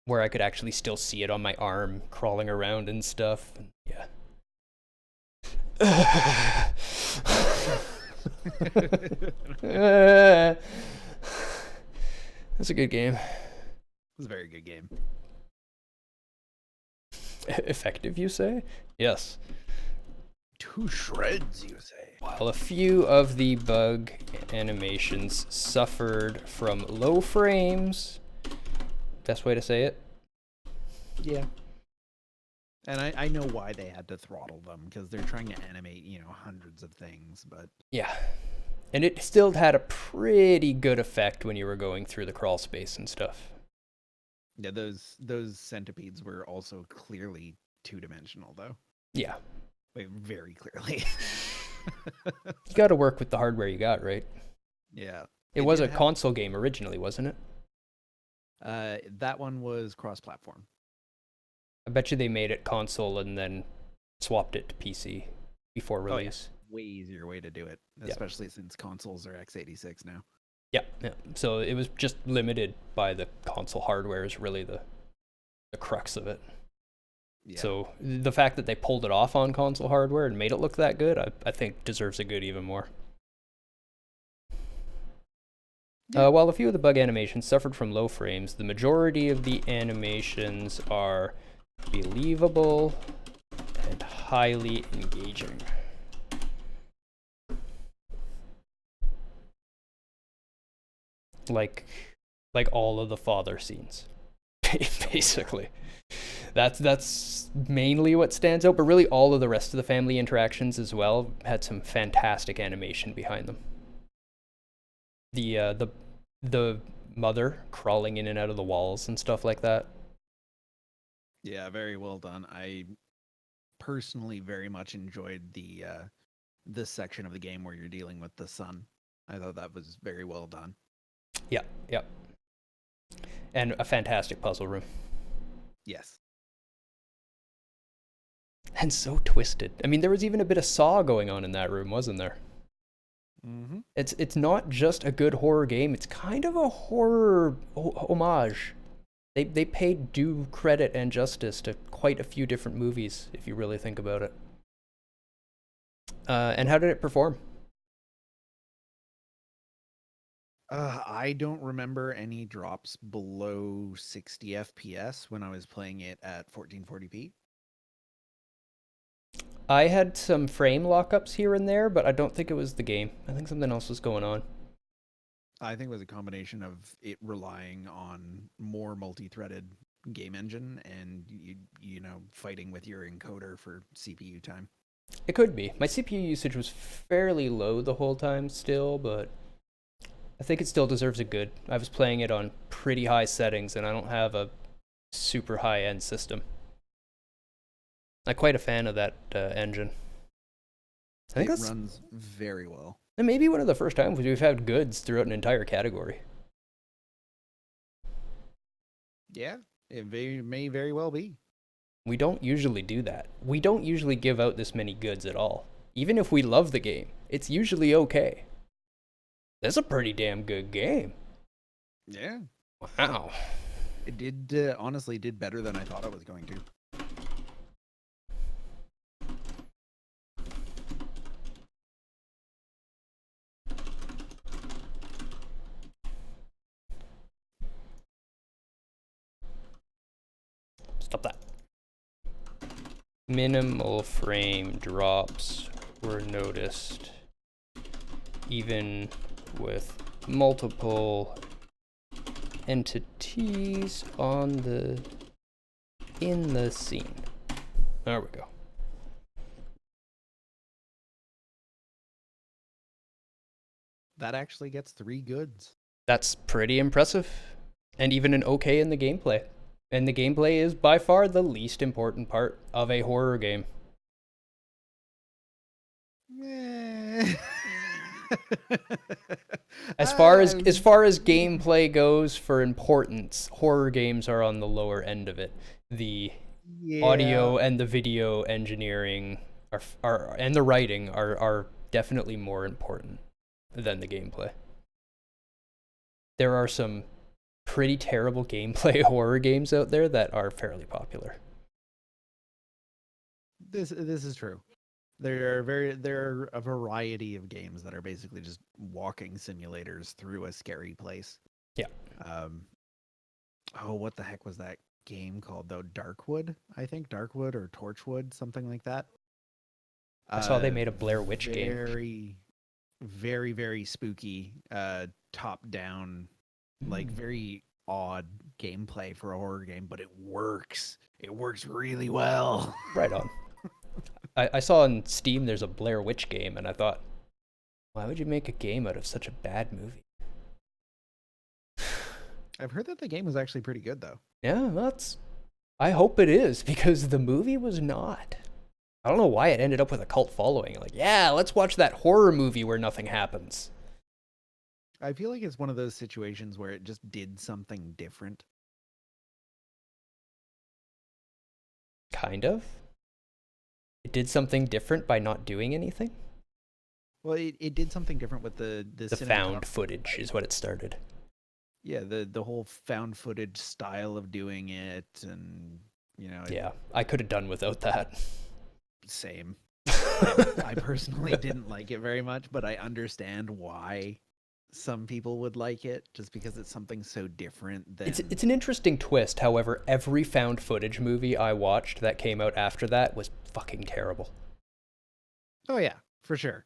where I could actually still see it on my arm crawling around and stuff. Yeah. That's a good game. It was a very good game. Effective, you say? Yes. To shreds, you say? While a few of the bug animations suffered from low frames, best way to say it? Yeah. And I know why they had to throttle them, because they're trying to animate, hundreds of things, but... Yeah. And it still had a pretty good effect when you were going through the crawl space and stuff. Yeah, those centipedes were also clearly two-dimensional, though. Yeah. Like, very clearly. You got to work with the hardware you got, right? Yeah. It was a console game originally, wasn't it? That one was cross-platform. I bet you they made it console and then swapped it to PC before release. Oh, yeah. Way easier way to do it, especially since consoles are x86 now. Yeah, yeah. So it was just limited by the console hardware is really the crux of it. Yeah. So the fact that they pulled it off on console hardware and made it look that good, I think deserves a good even more. Yeah. While a few of the bug animations suffered from low frames, the majority of the animations are believable and highly engaging. Like all of the father scenes, basically. That's mainly what stands out, but really all of the rest of the family interactions as well had some fantastic animation behind them. The mother crawling in and out of the walls and stuff like that. Yeah, very well done. I personally very much enjoyed this section of the game where you're dealing with the son. I thought that was very well done. Yeah, yeah. And a fantastic puzzle room. Yes. And so twisted. I mean, there was even a bit of Saw going on in that room, wasn't there? Mm-hmm. It's not just a good horror game. It's kind of a horror homage. They paid due credit and justice to quite a few different movies, if you really think about it. And how did it perform? I don't remember any drops below 60 FPS when I was playing it at 1440p. I had some frame lockups here and there, but I don't think it was the game. I think something else was going on. I think it was a combination of it relying on more multi-threaded game engine and fighting with your encoder for CPU time. It could be. My CPU usage was fairly low the whole time still, but I think it still deserves a good. I was playing it on pretty high settings, and I don't have a super high-end system. I'm quite a fan of that engine. I think it runs very well. And maybe one of the first times we've had goods throughout an entire category. Yeah, it may very well be. We don't usually do that. We don't usually give out this many goods at all. Even if we love the game, it's usually okay. That's a pretty damn good game. Yeah. Wow. It did, honestly, did better than I thought it was going to. Stop that. Minimal frame drops were noticed, even with multiple entities in the scene. There we go. That actually gets 3 goods. That's pretty impressive. And even an okay in the gameplay. And the gameplay is by far the least important part of a horror game. As far as gameplay goes for importance, horror games are on the lower end of it. The audio and the video engineering are and the writing are definitely more important than the gameplay. There are some pretty terrible gameplay horror games out there that are fairly popular. This is true. There are a variety of games that are basically just walking simulators through a scary place. Yeah. What the heck was that game called though? Darkwood, I think. Darkwood or Torchwood, something like that. I saw they made a Blair Witch game. Very, very, very spooky, top-down, like very odd gameplay for a horror game, but it works. It works really well. Right on. I saw on Steam there's a Blair Witch game, and I thought, why would you make a game out of such a bad movie? I've heard that the game was actually pretty good, though. Yeah, I hope it is, because the movie was not. I don't know why it ended up with a cult following. Like, yeah, let's watch that horror movie where nothing happens. I feel like it's one of those situations where it just did something different. Kind of. It did something different by not doing anything. Well, it did something different with the found footage is what it started. Yeah, the whole found footage style of doing it, and Yeah, I could have done without that. Same. I personally didn't like it very much, but I understand why some people would like it, just because it's something so different than... It's an interesting twist. However, every found footage movie I watched that came out after that was fucking terrible. Oh yeah, for sure.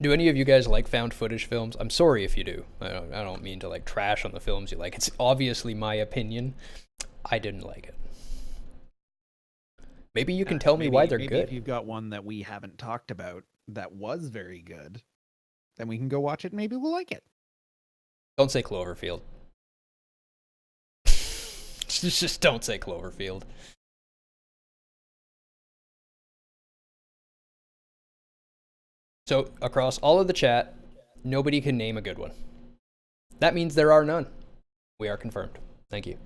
Do any of you guys like found footage films? I'm sorry if you do. I don't mean to like trash on the films you like. It's obviously my opinion. I didn't like it. Maybe you can tell me why they're good. If you've got one that we haven't talked about that was very good, then we can go watch it and maybe we'll like it. Don't say Cloverfield. Just don't say Cloverfield. So, across all of the chat, nobody can name a good one. That means there are none. We are confirmed. Thank you.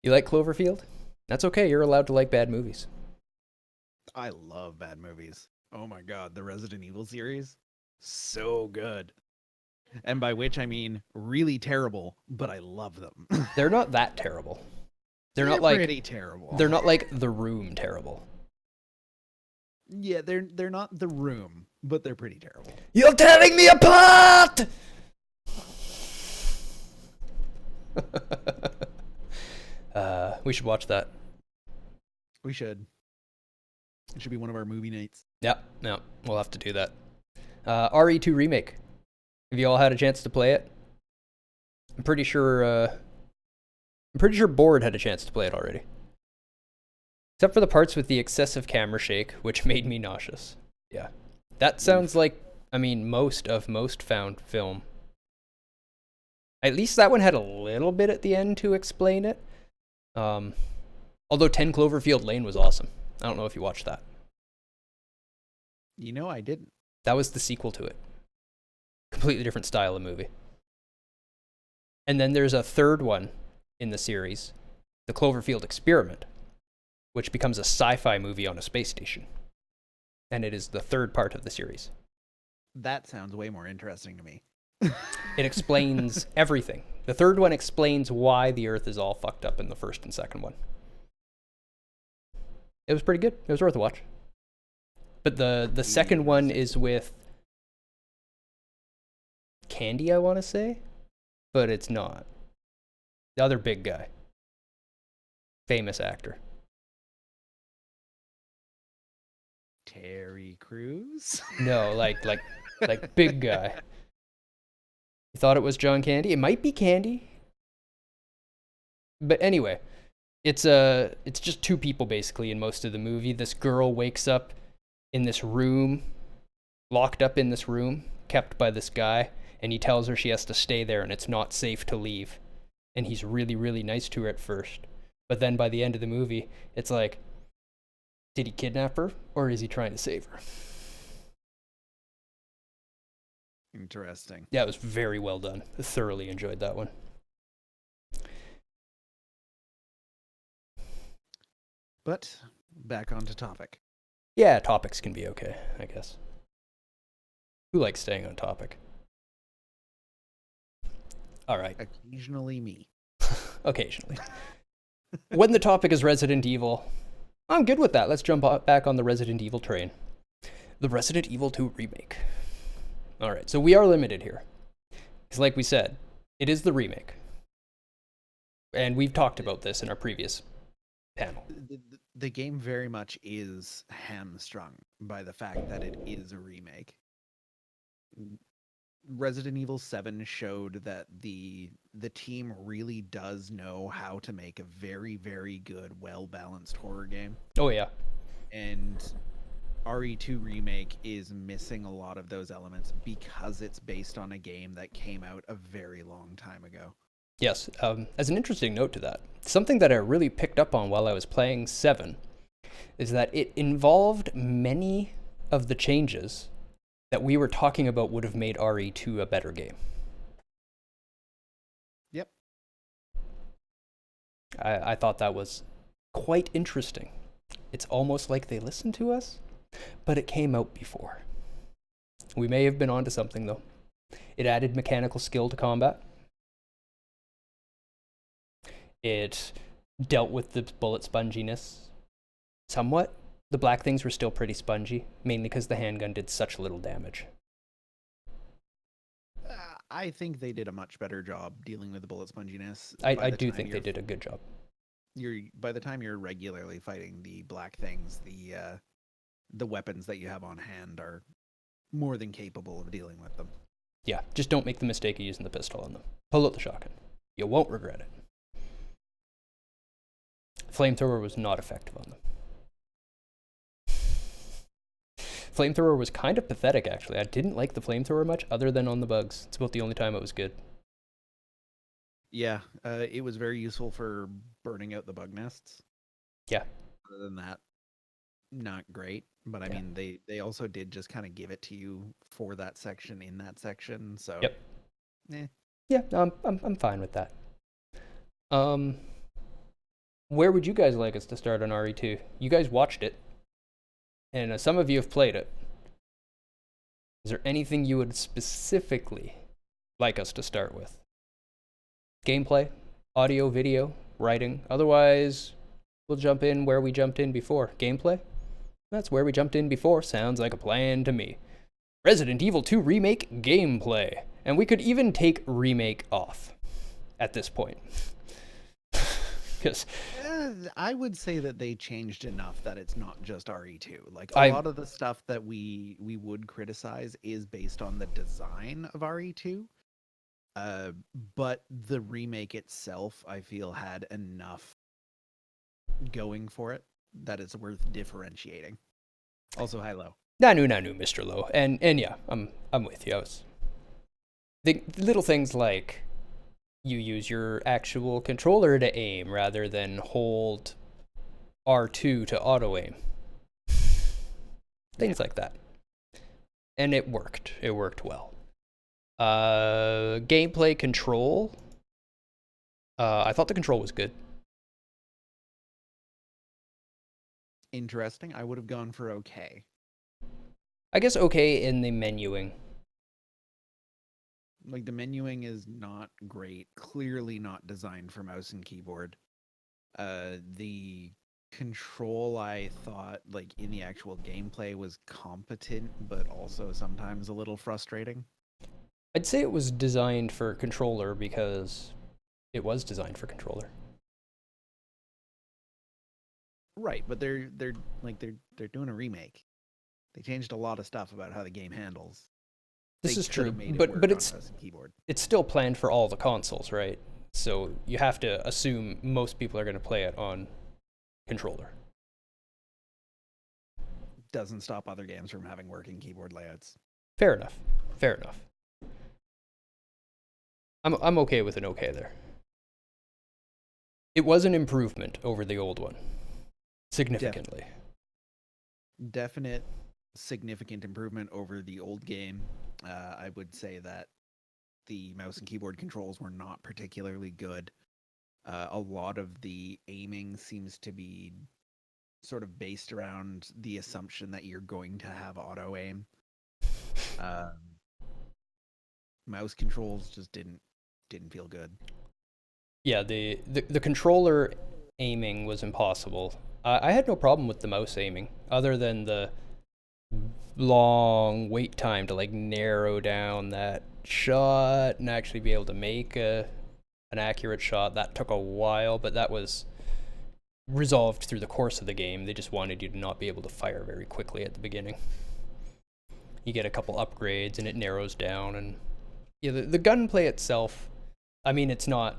You like Cloverfield? That's okay, you're allowed to like bad movies. I love bad movies. Oh my god, the Resident Evil series? So good. And by which I mean really terrible, but I love them. They're not that terrible. They're not pretty terrible. They're not like The Room terrible. Yeah, they're not The Room, but they're pretty terrible. You're tearing me apart! We should watch that. We should. It should be one of our movie nights. Yeah, we'll have to do that. RE2 Remake. Have you all had a chance to play it? I'm pretty sure Board had a chance to play it already. Except for the parts with the excessive camera shake, which made me nauseous. Yeah. That sounds like, most found film. At least that one had a little bit at the end to explain it. Although 10 Cloverfield Lane was awesome. I don't know if you watched that. I didn't. That was the sequel to it. Completely different style of movie. And then there's a third one in the series, the Cloverfield Experiment, which becomes a sci-fi movie on a space station. And it is the third part of the series. That sounds way more interesting to me. It explains everything. The third one explains why the Earth is all fucked up in the first and second one. It was pretty good. It was worth a watch. But the second one is with Candy, I want to say, but it's not. The other big guy. Famous actor. Terry Crews? No, like big guy. You thought it was John Candy? It might be Candy. But anyway, it's just two people basically in most of the movie. This girl wakes up in this room, locked up in this room, kept by this guy, and he tells her she has to stay there and it's not safe to leave. And he's really, really nice to her at first. But then by the end of the movie, it's like, did he kidnap her or is he trying to save her? Interesting. Yeah, it was very well done. I thoroughly enjoyed that one. But back onto topic. Yeah, topics can be okay, I guess. Who likes staying on topic? All right. Occasionally me. Occasionally. When the topic is Resident Evil, I'm good with that. Let's jump back on the Resident Evil train. The Resident Evil 2 remake. All right, so we are limited here. Because like we said, It is the remake. And we've talked about this in our previous panel. The game very much is hamstrung by the fact that it is a remake. Resident Evil 7 showed that the team really does know how to make a very, very good, well-balanced horror game. Oh, yeah. And RE2 Remake is missing a lot of those elements because it's based on a game that came out a very long time ago. Yes. As an interesting note to that, something that I really picked up on while I was playing 7 is that it involved many of the changes that we were talking about would have made RE2 a better game. Yep. I thought that was quite interesting. It's almost like they listened to us, but it came out before. We may have been onto something, though. It added mechanical skill to combat. It dealt with the bullet sponginess somewhat. The black things were still pretty spongy, mainly because the handgun did such little damage. I think they did a much better job dealing with the bullet sponginess. I do think they did a good job. By the time you're regularly fighting the black things, the weapons that you have on hand are more than capable of dealing with them. Yeah, just don't make the mistake of using the pistol on them. Pull out the shotgun. You won't regret it. Flamethrower was not effective on them. Flamethrower was kind of pathetic, actually. I didn't like the flamethrower much, other than on the bugs. It's about the only time it was good. Yeah, it was very useful for burning out the bug nests. Yeah. Other than that, not great. But I mean, they also did just kind of give it to you for that section in that section. So. Yep. Eh. Yeah, I'm fine with that. Where would you guys like us to start on RE2? You guys watched it, and some of you have played it. Is there anything you would specifically like us to start with? Gameplay, audio, video, writing. Otherwise, we'll jump in where we jumped in before. Gameplay? That's where we jumped in before. Sounds like a plan to me. Resident Evil 2 Remake gameplay. And we could even take remake off at this point. Because I would say that they changed enough that it's not just RE2. Like a lot of the stuff that we would criticize is based on the design of RE2. But the remake itself, I feel, had enough going for it that it's worth differentiating. Also, hi, Low. Nanu, Mr. Low. And yeah, I'm with you. The little things like you use your actual controller to aim rather than hold R2 to auto aim. Things like that. And it worked. It worked well. Gameplay control. I thought the control was good. Interesting. I would have gone for okay. I guess okay in the menuing. Like, the menuing is not great. Clearly not designed for mouse and keyboard. The control, I thought, like, in the actual gameplay was competent, but also sometimes a little frustrating. I'd say it was designed for controller because it was designed for controller. Right, but they're doing a remake. They changed a lot of stuff about how the game handles. This is true, but it's still planned for all the consoles, right? So you have to assume most people are going to play it on controller. Doesn't stop other games from having working keyboard layouts. Fair enough. Fair enough. I'm okay with an okay there. It was an improvement over the old one, significantly. Definite significant improvement over the old game. I would say that the mouse and keyboard controls were not particularly good. A lot of the aiming seems to be sort of based around the assumption that you're going to have auto aim. Mouse controls just didn't feel good. Yeah, the controller aiming was impossible. I had no problem with the mouse aiming, other than the long wait time to like narrow down that shot and actually be able to make an accurate shot. That took a while, but that was resolved through the course of the game. They just wanted you to not be able to fire very quickly at the beginning. You get a couple upgrades and it narrows down. And yeah, the gunplay itself, I mean, it's not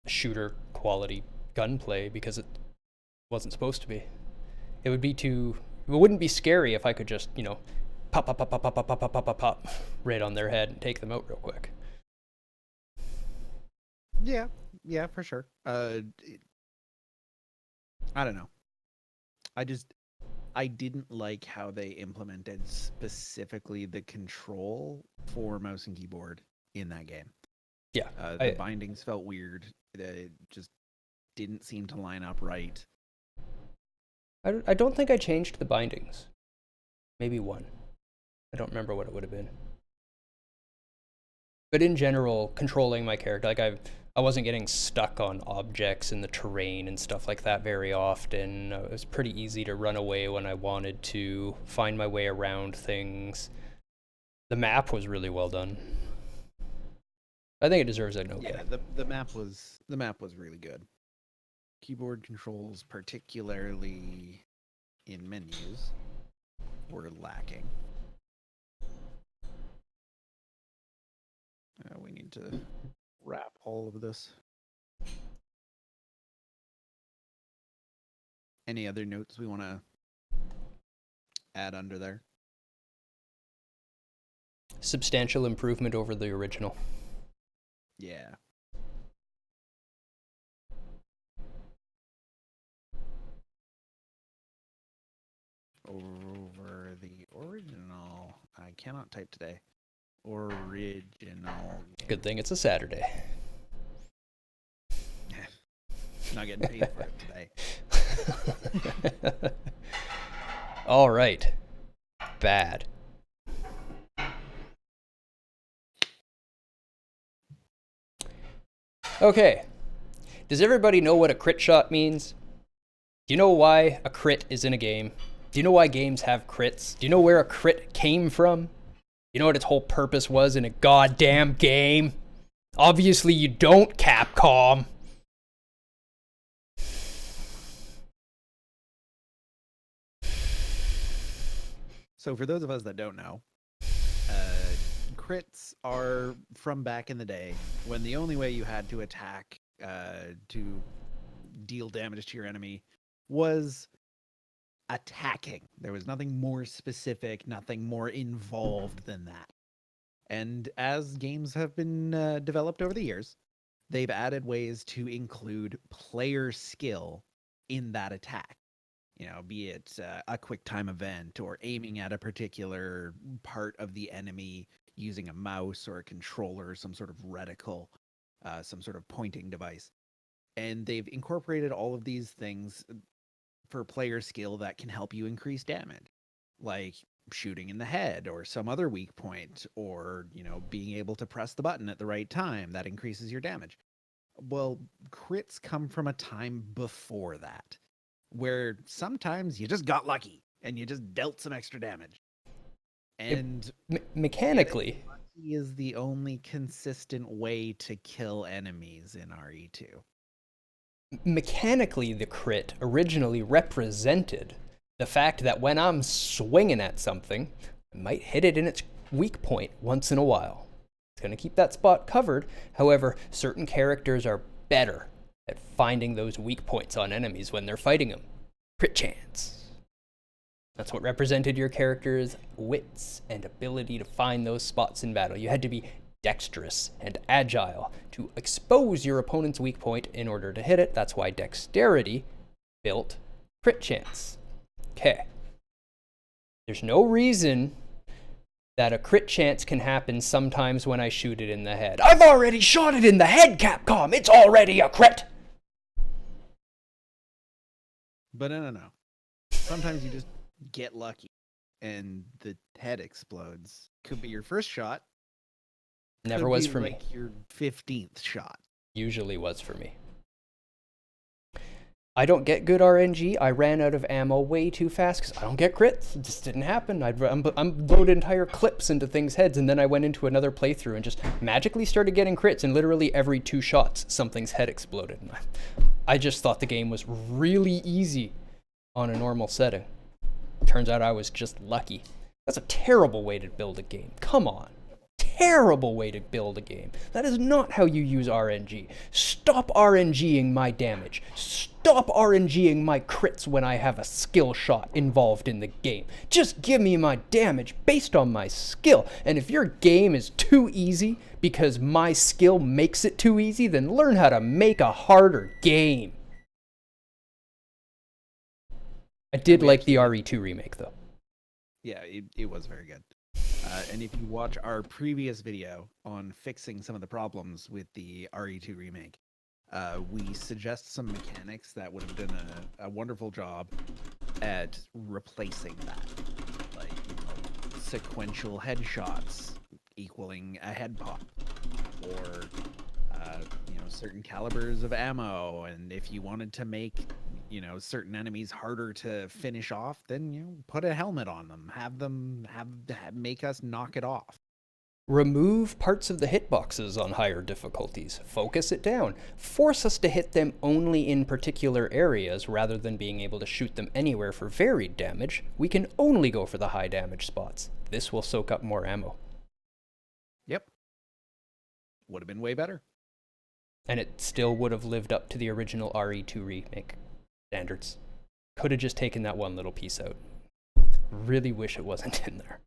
shooter quality gunplay because it wasn't supposed to be. It would be too. It wouldn't be scary if I could just, you know, pop, pop, pop, pop, pop, pop, pop, pop, pop, pop, right on their head and take them out real quick. Yeah, yeah, for sure. I don't know. I didn't like how they implemented specifically the control for mouse and keyboard in that game. Yeah, The bindings felt weird. It just didn't seem to line up right. I don't think I changed the bindings. Maybe one. I don't remember what it would have been. But in general, controlling my character, like I wasn't getting stuck on objects in the terrain and stuff like that very often. It was pretty easy to run away when I wanted to, find my way around things. The map was really well done. I think it deserves an okay. Yeah, the map was really good. Keyboard controls, particularly in menus, were lacking. We need to wrap all of this. Any other notes we want to add under there? Substantial improvement over the original. Yeah. Over the original. I cannot type today. Original. Good thing it's a Saturday. Not getting paid for it today. All right. Bad. Okay. Does everybody know what a crit shot means? Do you know why a crit is in a game? Do you know why games have crits? Do you know where a crit came from? You know what its whole purpose was in a goddamn game? Obviously you don't, Capcom. So for those of us that don't know, crits are from back in the day when the only way you had to attack to deal damage to your enemy was attacking. There was nothing more specific, nothing more involved than that. And as games have been developed over the years, they've added ways to include player skill in that attack. You know, be it a quick time event or aiming at a particular part of the enemy using a mouse or a controller, some sort of reticle, some sort of pointing device. And they've incorporated all of these things for player skill that can help you increase damage, like shooting in the head or some other weak point, or, you know, being able to press the button at the right time that increases your damage. Well, crits come from a time before that, where sometimes you just got lucky and you just dealt some extra damage. And mechanically, lucky is the only consistent way to kill enemies in RE2. Mechanically, the crit originally represented the fact that when I'm swinging at something, I might hit it in its weak point once in a while. It's going to keep that spot covered. However, certain characters are better at finding those weak points on enemies when they're fighting them. Crit chance. That's what represented your character's wits and ability to find those spots in battle. You had to be dexterous and agile to expose your opponent's weak point in order to hit it. That's why dexterity built crit chance. Okay. There's no reason that a crit chance can happen sometimes when I shoot it in the head. I've already shot it in the head, Capcom! It's already a crit! But no. Sometimes you just get lucky and the head explodes. Could be your first shot. Never was for like me. Your 15th shot. Usually was for me. I don't get good RNG. I ran out of ammo way too fast because I don't get crits. It just didn't happen. I'm loaded entire clips into things' heads, and then I went into another playthrough and just magically started getting crits, and literally every 2 shots, something's head exploded. I just thought the game was really easy on a normal setting. Turns out I was just lucky. That's a terrible way to build a game. Come on. Terrible way to build a game. That is not how you use RNG. Stop RNGing my damage. Stop RNGing my crits when I have a skill shot involved in the game. Just give me my damage based on my skill. And if your game is too easy because my skill makes it too easy, then learn how to make a harder game. I did like the RE2 remake though. Yeah, it was very good. And if you watch our previous video on fixing some of the problems with the RE2 remake, we suggest some mechanics that would have done a wonderful job at replacing that. Like, sequential headshots equaling a head pop, or certain calibers of ammo. And if you wanted to make certain enemies harder to finish off, then put a helmet on them, have them make us knock it off. Remove parts of the hitboxes on higher difficulties. Focus it down. Force us to hit them only in particular areas rather than being able to shoot them anywhere for varied damage. We can only go for the high damage spots. This will soak up more ammo. Yep. Would have been way better. And it still would have lived up to the original RE2 remake standards. Could have just taken that one little piece out. Really wish it wasn't in there.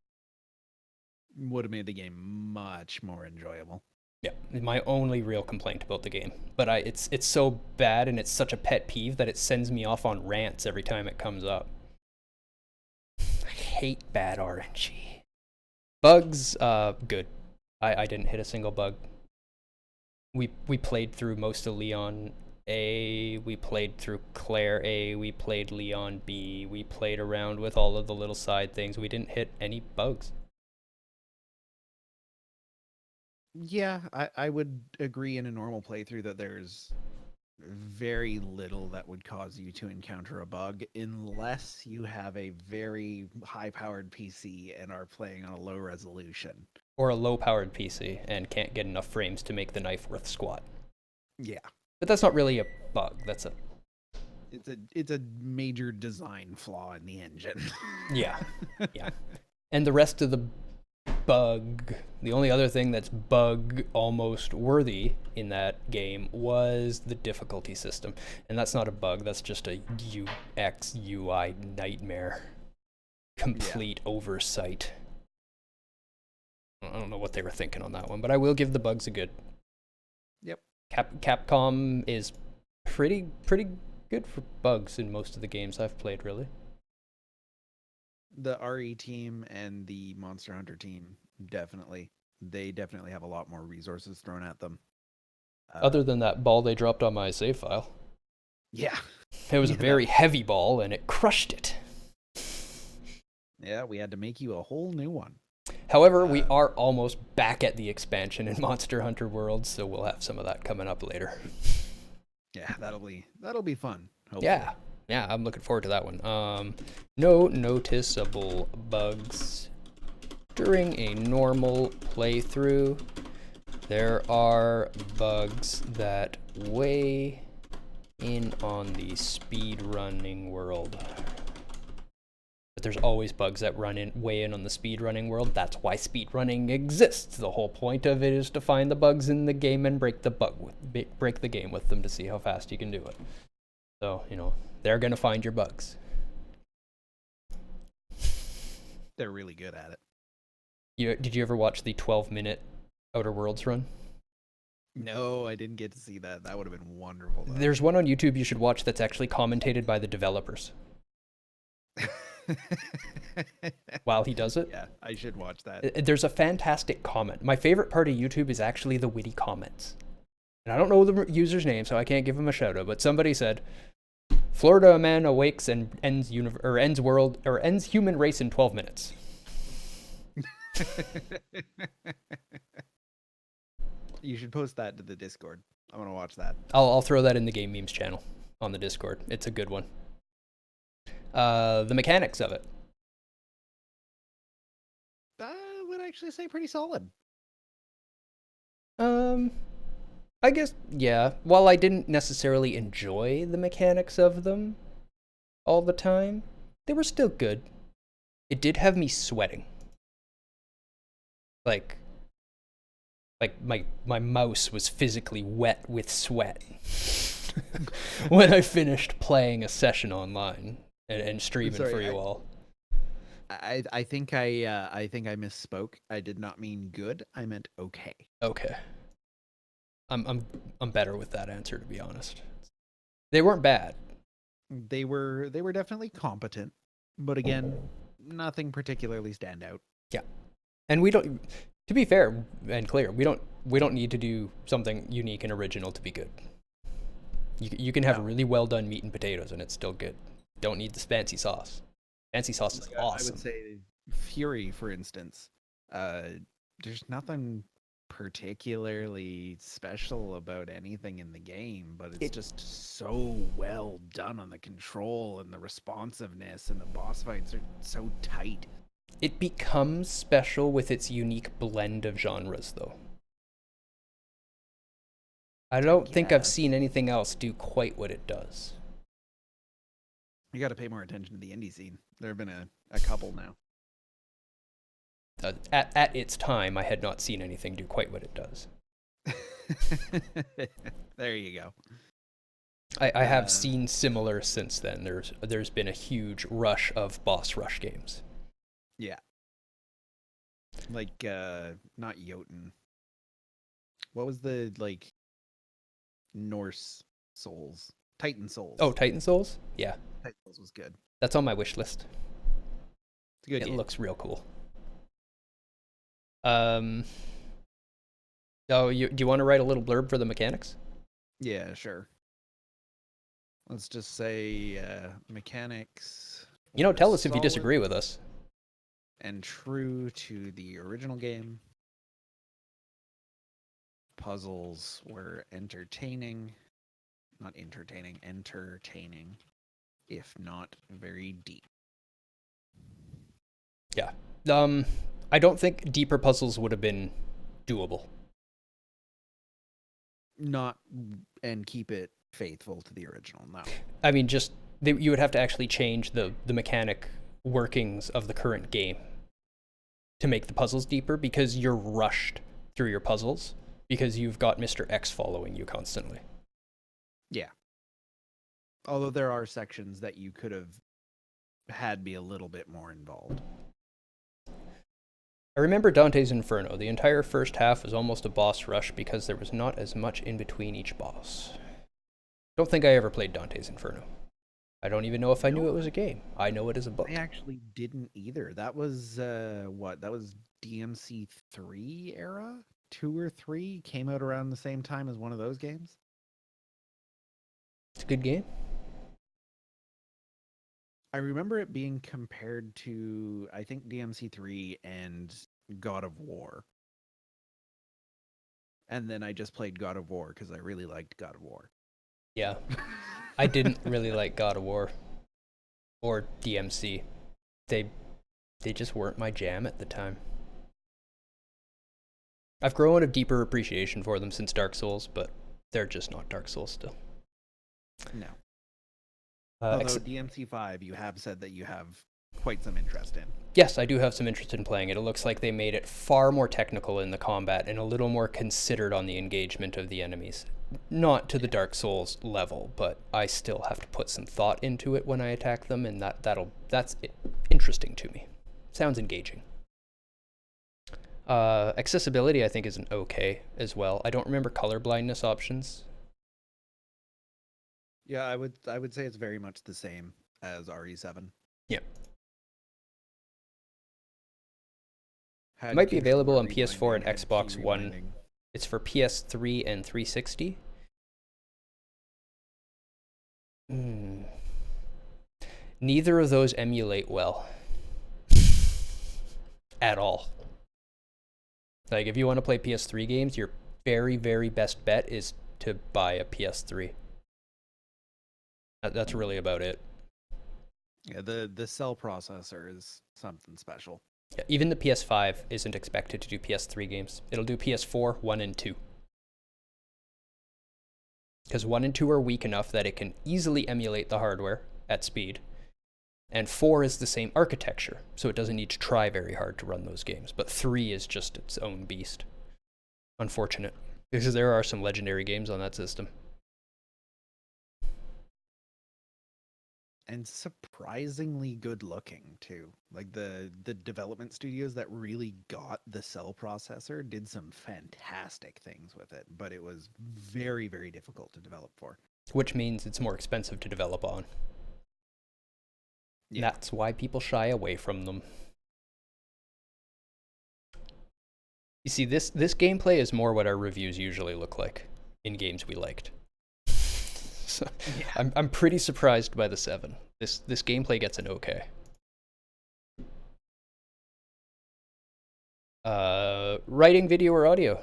Would have made the game much more enjoyable. Yeah, my only real complaint about the game. But it's so bad and it's such a pet peeve that it sends me off on rants every time it comes up. I hate bad RNG. Bugs, good. I didn't hit a single bug. We played through most of Leon A, we played through Claire A, we played Leon B, we played around with all of the little side things. We didn't hit any bugs. Yeah, I would agree in a normal playthrough that there's very little that would cause you to encounter a bug unless you have a very high-powered PC and are playing on a low resolution. Or a low-powered PC and can't get enough frames to make the knife worth squat. Yeah. But that's not really a bug. It's a major design flaw in the engine. Yeah. And the rest of the bug, the only other thing that's bug almost worthy in that game was the difficulty system. And that's not a bug, that's just a UX UI nightmare. Complete oversight. I don't know what they were thinking on that one, but I will give the bugs a good. Yep. Capcom is pretty good for bugs in most of the games I've played, really. The RE team and the Monster Hunter team they definitely have a lot more resources thrown at them. Other than that ball they dropped on my save file. Yeah. It was a very heavy ball and it crushed it. Yeah, we had to make you a whole new one. However, we are almost back at the expansion in Monster Hunter World, so we'll have some of that coming up later. Yeah, that'll be fun. Hopefully. Yeah, I'm looking forward to that one. No noticeable bugs during a normal playthrough. There are bugs that weigh in on the speedrunning world. But there's always bugs that weigh in on the speedrunning world. That's why speedrunning exists. The whole point of it is to find the bugs in the game and break the game with them to see how fast you can do it. So, they're going to find your bugs. They're really good at it. Did you ever watch the 12-minute Outer Worlds run? No, I didn't get to see that. That would have been wonderful, though. There's one on YouTube you should watch that's actually commentated by the developers. While he does it. Yeah, I should watch that. There's a fantastic comment. My favorite part of YouTube is actually the witty comments. And I don't know the user's name, so I can't give him a shout out, but somebody said, Florida man awakes and ends human race in 12 minutes. You should post that to the Discord. I want to watch that. I'll throw that in the Game Memes channel. on the Discord. It's a good one. The mechanics of it. I would actually say pretty solid. I guess, yeah. While I didn't necessarily enjoy the mechanics of them all the time, they were still good. It did have me sweating. Like my mouse was physically wet with sweat when I finished playing a session online and streaming for you all. I think I think I misspoke. I did not mean good. I meant okay. Okay. I'm better with that answer, to be honest. They weren't bad. They were definitely competent, but again, nothing particularly stand out. Yeah. And we don't, to be fair and clear, we don't need to do something unique and original to be good. You can have really well done meat and potatoes and it's still good. Don't need this fancy sauce. Fancy sauce is awesome. I would say Fury, for instance. There's nothing particularly special about anything in the game, but it's just so well done on the control and the responsiveness, and the boss fights are so tight. It becomes special with its unique blend of genres, though. I don't think I've seen anything else do quite what it does. You got to pay more attention to the indie scene. There have been a couple now. At its time, I had not seen anything do quite what it does. There you go. I have seen similar since then. There's been a huge rush of boss rush games. Yeah. Like not Jotun. What was the Norse Souls? Titan Souls. Oh, Titan Souls? Yeah. Titan Souls was good. That's on my wish list. It's a good It game. looks real cool. Oh, do you want to write a little blurb for the mechanics? Yeah, sure. Let's just say mechanics. Tell us if you disagree with us. And true to the original game. Puzzles were entertaining. Not entertaining, entertaining, if not very deep. Yeah. I don't think deeper puzzles would have been doable. And keep it faithful to the original, no. I mean, you would have to actually change the mechanic workings of the current game to make the puzzles deeper, because you're rushed through your puzzles because you've got Mr. X following you constantly. Yeah. Although there are sections that you could have had be a little bit more involved. I remember Dante's Inferno. The entire first half was almost a boss rush because there was not as much in between each boss. Don't think I ever played Dante's Inferno. I don't even know if I knew it was a game. I know it is a book. I actually didn't either. That was what? That was DMC 3 era? 2 or 3 came out around the same time as one of those games. It's a good game. I remember it being compared to, I think, DMC 3 and God of War. And then I just played God of War because I really liked God of War. Yeah. I didn't really like God of War or DMC. They just weren't my jam at the time. I've grown a deeper appreciation for them since Dark Souls, but they're just not Dark Souls still. No. Although DMC 5, you have said that you have quite some interest in. Yes, I do have some interest in playing it. It looks like they made it far more technical in the combat and a little more considered on the engagement of the enemies. Not to the Dark Souls level, but I still have to put some thought into it when I attack them, and that's interesting to me. Sounds engaging. Accessibility, I think, is an okay as well. I don't remember color blindness options. Yeah, I would say it's very much the same as RE7. Yeah. It might be available on PS4 and Xbox One. rewinding. It's for PS3 and 360. Neither of those emulate well. At all. Like, if you want to play PS3 games, your very, very best bet is to buy a PS3. That's really about it. Yeah, the cell processor is something special. Yeah, even the PS5 isn't expected to do PS3 games. It'll do PS4, 1 and 2. Because 1 and 2 are weak enough that it can easily emulate the hardware at speed. And 4 is the same architecture, so it doesn't need to try very hard to run those games. But 3 is just its own beast. Unfortunate. Because there are some legendary games on that system. And surprisingly good looking too. Like the development studios that really got the cell processor did some fantastic things with it, but it was very, very difficult to develop for. Which means it's more expensive to develop on. Yeah. That's why people shy away from them. You see, this gameplay is more what our reviews usually look like in games we liked. So Yeah. I'm pretty surprised by the 7. This gameplay gets an okay. Writing, video, or audio?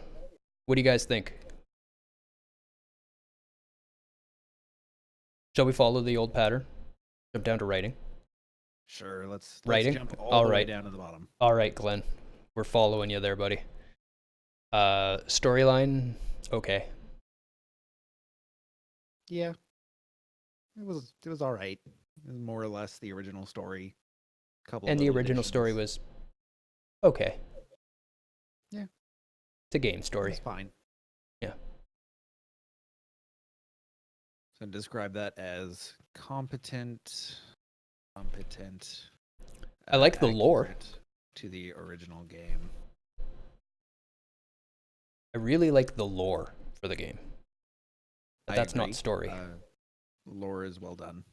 What do you guys think? Shall we follow the old pattern? Jump down to writing. Sure, let's Writing? jump all All the way right. down to the bottom. All right, Glenn. We're following you there, buddy. Storyline, okay. Yeah. It was all right. It was more or less the original story. Couple And the little original story additions. was okay. Yeah. It's a game It story. was fine. Yeah. So describe that as competent, I like the lore. accurate to the original game. I really like the lore for the game. But that's not agree. story. Lore is well done.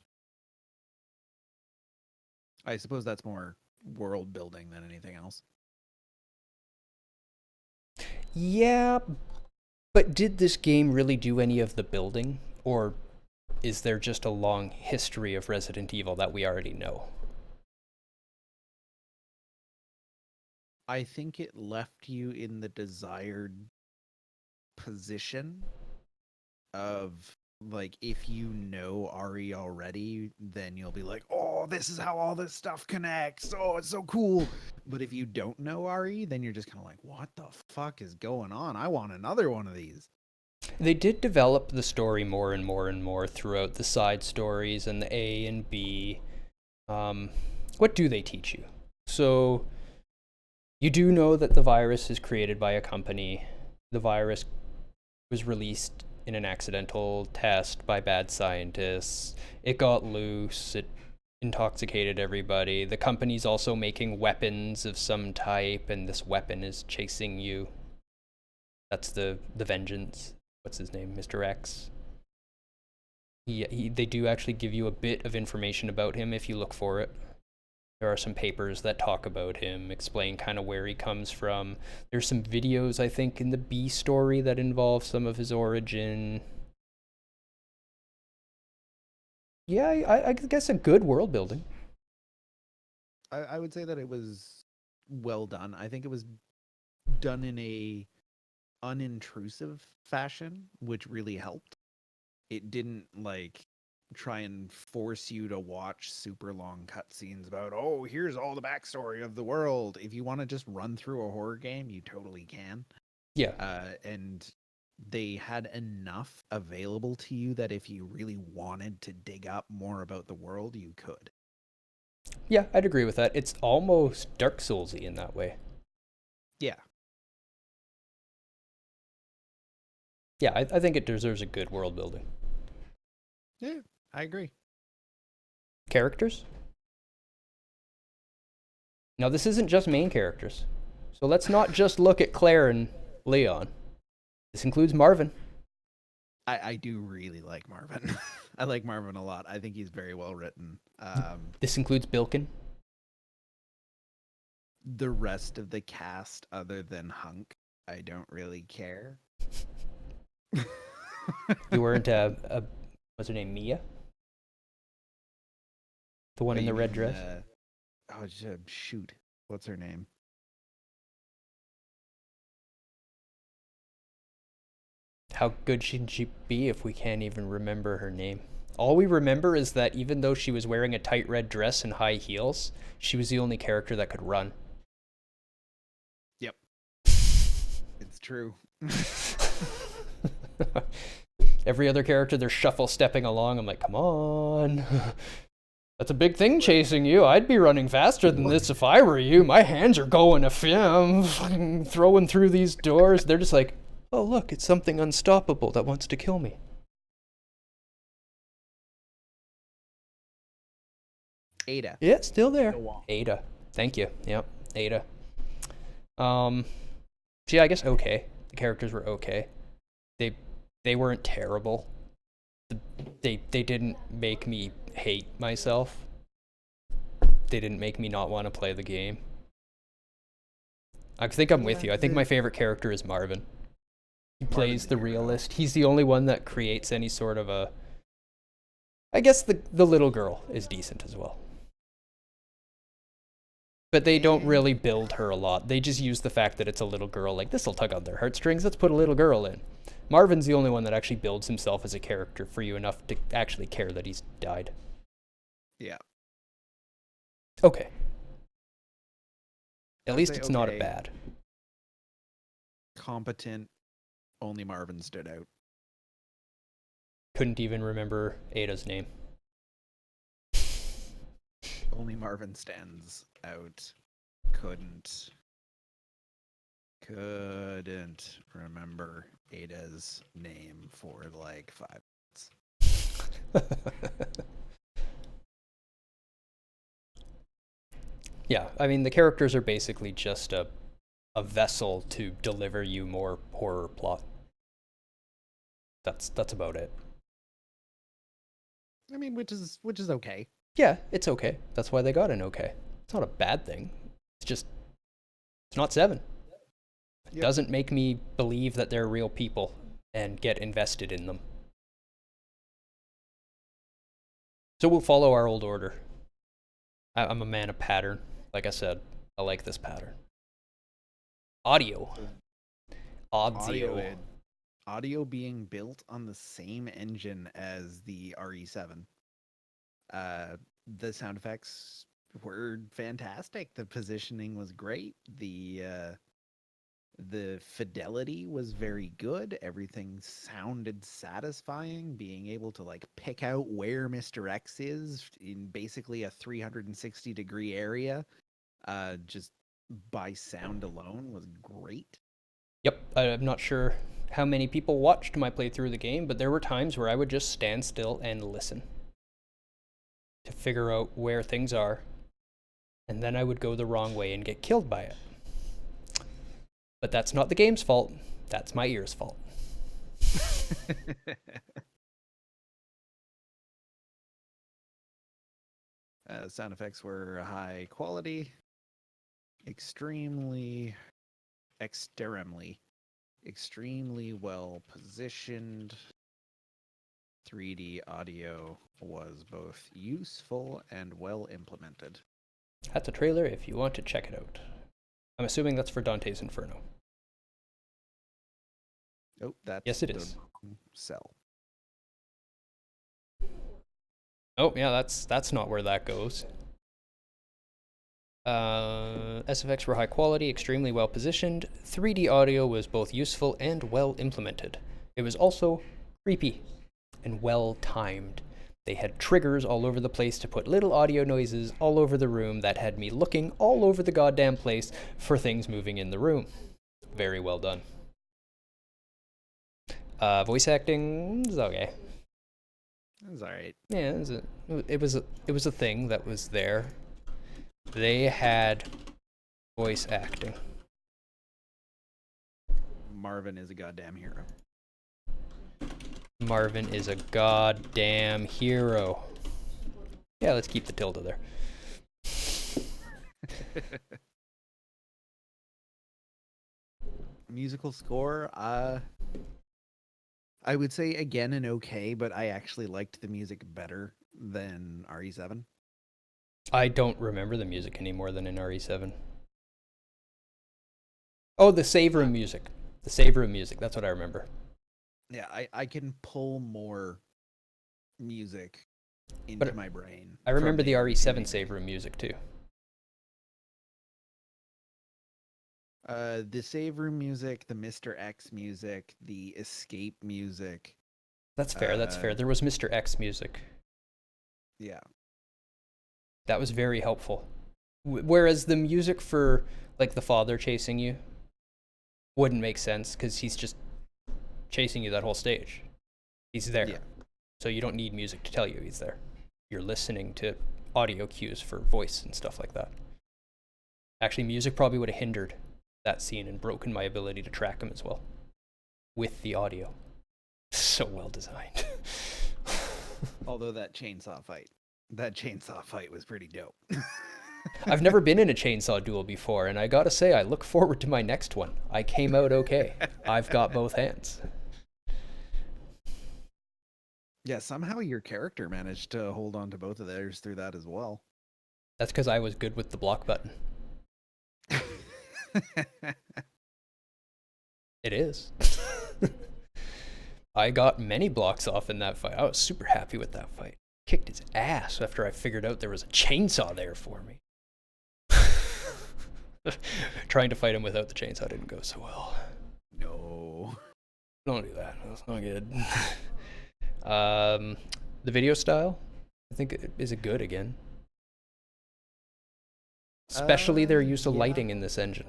I suppose that's more world building than anything else. Yeah, but did this game really do any of the building? Or is there just a long history of Resident Evil that we already know? I think it left you in the desired position of, like, if you know Ari already, then you'll be like, oh, this is how all this stuff connects. Oh, it's so cool. But if you don't know Ari, then you're just kind of like, what the fuck is going on? I want another one of these. They did develop the story more and more and more throughout the side stories and the A and B. What do they teach you? So, you do know that the virus is created by a company. The virus was released in an accidental test by bad scientists. It got loose. It intoxicated everybody. The company's also making weapons of some type, and this weapon is chasing you. That's the vengeance. What's his name? Mr. X. They do actually give you a bit of information about him if you look for it. There are some papers that talk about him, explain kind of where he comes from. There's some videos, I think, in the B story that involve some of his origin. Yeah, I guess a good world building. I would say that it was well done. I think it was done in a unintrusive fashion, which really helped. It didn't like try and force you to watch super long cutscenes about, oh, here's all the backstory of the world. If you want to just run through a horror game, you totally can. Yeah. And they had enough available to you that if you really wanted to dig up more about the world, you could. Yeah, I'd agree with that. It's almost Dark Soulsy in that way. Yeah. Yeah, I think it deserves a good world building. Yeah, I agree. Characters? Now, this isn't just main characters. So let's not just look at Claire and Leon. This includes Marvin. I do really like Marvin. I like Marvin a lot. I think he's very well written. This includes Bilkin. The rest of the cast, other than Hunk, I don't really care. You weren't what's her name, Mia? The one in the red dress? Oh, shoot. What's her name? How good should she be if we can't even remember her name? All we remember is that even though she was wearing a tight red dress and high heels, she was the only character that could run. Yep, it's true. Every other character, they're shuffle stepping along. I'm like, come on. That's a big thing chasing you. I'd be running faster than this if I were you. My hands are going fucking throwing through these doors. They're just like, oh, look, it's something unstoppable that wants to kill me. Ada. Yeah, still there. Go on. Ada. Thank you. Yep, Ada. So yeah, I guess okay. The characters were okay. They weren't terrible. They didn't make me hate myself. They didn't make me not want to play the game. I think I'm with you. I think my favorite character is Marvin. He plays the realist. He's the only one that creates any sort of a... I guess the little girl is decent as well. But they don't really build her a lot. They just use the fact that it's a little girl. Like, this'll tug on their heartstrings. Let's put a little girl in. Marvin's the only one that actually builds himself as a character for you enough to actually care that he's died. Yeah. Okay. At I'd least say it's not a okay. bad. Competent. Only Marvin stood out. Couldn't even remember Ada's name. Only Marvin stands out. Couldn't remember Ada's name for like 5 minutes. Yeah, I mean, the characters are basically just a vessel to deliver you more horror plot. That's about it. I mean, which is okay. Yeah, it's okay. That's why they got an okay. It's not a bad thing. It's just, it's not 7. It doesn't make me believe that they're real people and get invested in them. So we'll follow our old order. I'm a man of pattern. Like I said, I like this pattern. Audio. Audio being built on the same engine as the RE7. The sound effects were fantastic. The positioning was great. The fidelity was very good. Everything sounded satisfying. Being able to like pick out where Mr. X is in basically a 360-degree area, just by sound alone was great. Yep, I'm not sure how many people watched my playthrough of the game, but there were times where I would just stand still and listen to figure out where things are, and then I would go the wrong way and get killed by it. But that's not the game's fault. That's my ear's fault. Sound effects were high quality, extremely well positioned. 3D audio was both useful and well implemented. That's a trailer if you want to check it out. I'm assuming that's for Dante's Inferno. Oh, that's yes, it is. Cell. Oh, yeah, that's not where that goes. SFX were high quality, extremely well positioned. 3D audio was both useful and well implemented. It was also creepy and well timed. They had triggers all over the place to put little audio noises all over the room that had me looking all over the goddamn place for things moving in the room. Very well done. Voice acting is okay. It was alright. Yeah, it was a thing that was there. They had voice acting. Marvin is a goddamn hero. Marvin is a goddamn hero. Yeah, let's keep the tilde there. Musical score, I would say again an okay, but I actually liked the music better than RE7. I don't remember the music any more than in RE7. Oh, the save room music. The save room music, that's what I remember. Yeah, I can pull more music into But my brain I from remember the the RE2 RE7 remake. save room music too. The save room music, the Mr. X music, the escape music. That's fair. That's Uh, fair. There was Mr. X music. yeah, That was very helpful. Whereas the music for like the father chasing you wouldn't make sense because he's just chasing you that whole stage. He's there. yeah. So you don't need music to tell you he's there. You're listening to audio cues for voice and stuff like that. Actually, music probably would have hindered that scene and broken my ability to track him as well with the audio. So well designed. Although that chainsaw fight was pretty dope. I've never been in a chainsaw duel before, and I gotta say, I look forward to my next one. I came out okay. I've got both hands. Yeah, somehow your character managed to hold on to both of theirs through that as well. That's because I was good with the block button. It is. I got many blocks off in that fight. I was super happy with that fight. Kicked his ass after I figured out there was a chainsaw there for me. Trying to fight him without the chainsaw didn't go so well. No. Don't do that. That's not good. The video style, I think, is it good again? Especially their use of Yeah. lighting in this engine.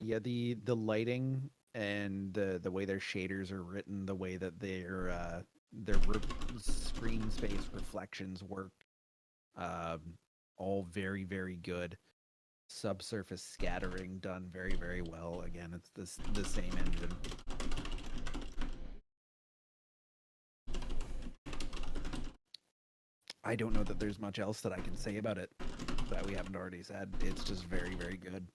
Yeah, the lighting and the way their shaders are written, the way that their screen space reflections work, um, all very very good. Subsurface scattering done very very well. Again, it's the same engine. I don't know that there's much else that I can say about it that we haven't already said. It's just very very good.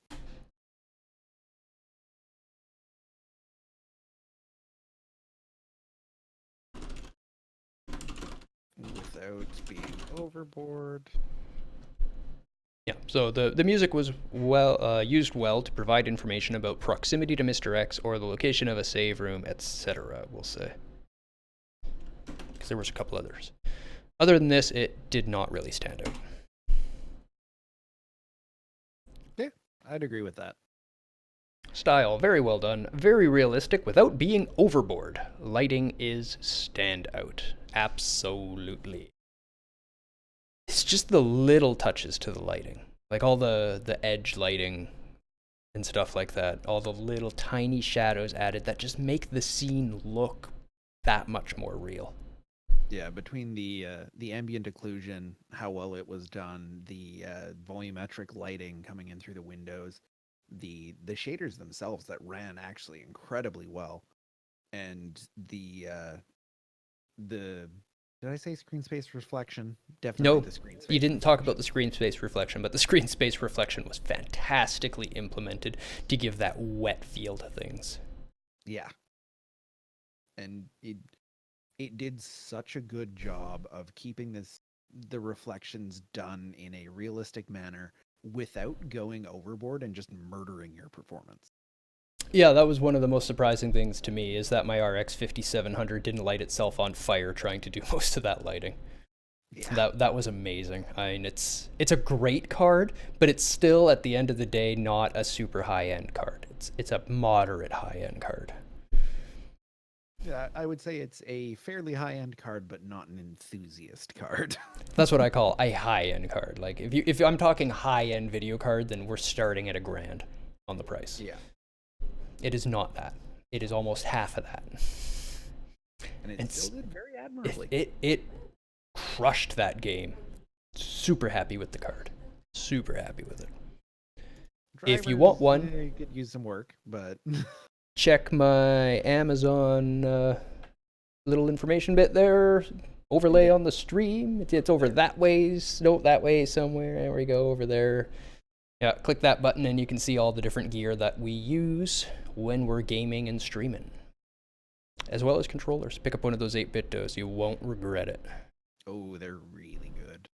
Without being overboard. Yeah, so the music was used well to provide information about proximity to Mr. X or the location of a save room, etc. We'll say, because there was a couple others. Other than this, it did not really stand out. Yeah, I'd agree with that. Style, very well done, very realistic without being overboard. Lighting is standout, absolutely. It's just the little touches to the lighting, like all the edge lighting and stuff like that, all the little tiny shadows added that just make the scene look that much more real. Yeah, between the ambient occlusion, how well it was done, the volumetric lighting coming in through the windows, the shaders themselves that ran actually incredibly well, and the did I say screen space reflection? Definitely No, the screen you space didn't talk about reflection. the screen space reflection, but the screen space reflection was fantastically implemented to give that wet feel to things. Yeah, and it did such a good job of keeping the reflections done in a realistic manner without going overboard and just murdering your performance. Yeah, that was one of the most surprising things to me is that my RX 5700 didn't light itself on fire trying to do most of that lighting. Yeah. That was amazing. I mean, it's a great card, but it's still at the end of the day not a super high end card. It's a moderate high end card. Yeah, I would say it's a fairly high end card, but not an enthusiast card. That's what I call a high end card. Like if I'm talking high end video card, then we're starting at $1,000 on the price. Yeah. It is not that. It is almost half of that. And it And still did very it, admirably. it crushed that game. Super happy with the card. Super happy with it. If you want one, you could use some work, but check my Amazon little information bit there. Overlay on the stream. It's over that way. No, that way somewhere. There we go, over there. Yeah, click that button and you can see all the different gear that we use when we're gaming and streaming. As well as controllers. Pick up one of those 8-bit dos. You won't regret it. oh, they're really good.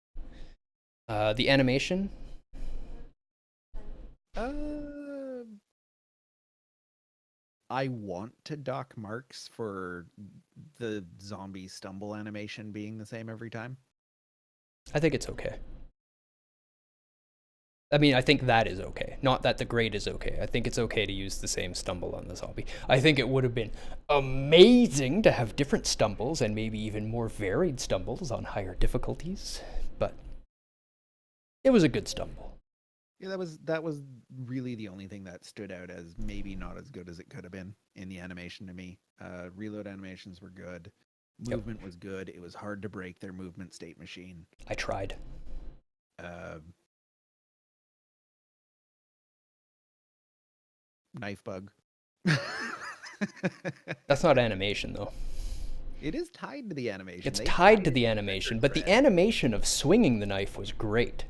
The animation. Uh, I want to dock marks for the zombie stumble animation being the same every time. I think it's okay. I mean, I think that is okay. Not that the grade is okay. I think it's okay to use the same stumble on the zombie. I think it would have been amazing to have different stumbles and maybe even more varied stumbles on higher difficulties, but it was a good stumble. Yeah, that was really the only thing that stood out as maybe not as good as it could have been in the animation to me. Reload animations were good. Yep. Movement was good. It was hard to break their movement state machine. I tried. Uh, Knife bug. That's not animation, though. It is tied to the animation. It's They tied tie to it the the animation, render but the thread. animation of swinging the knife was great.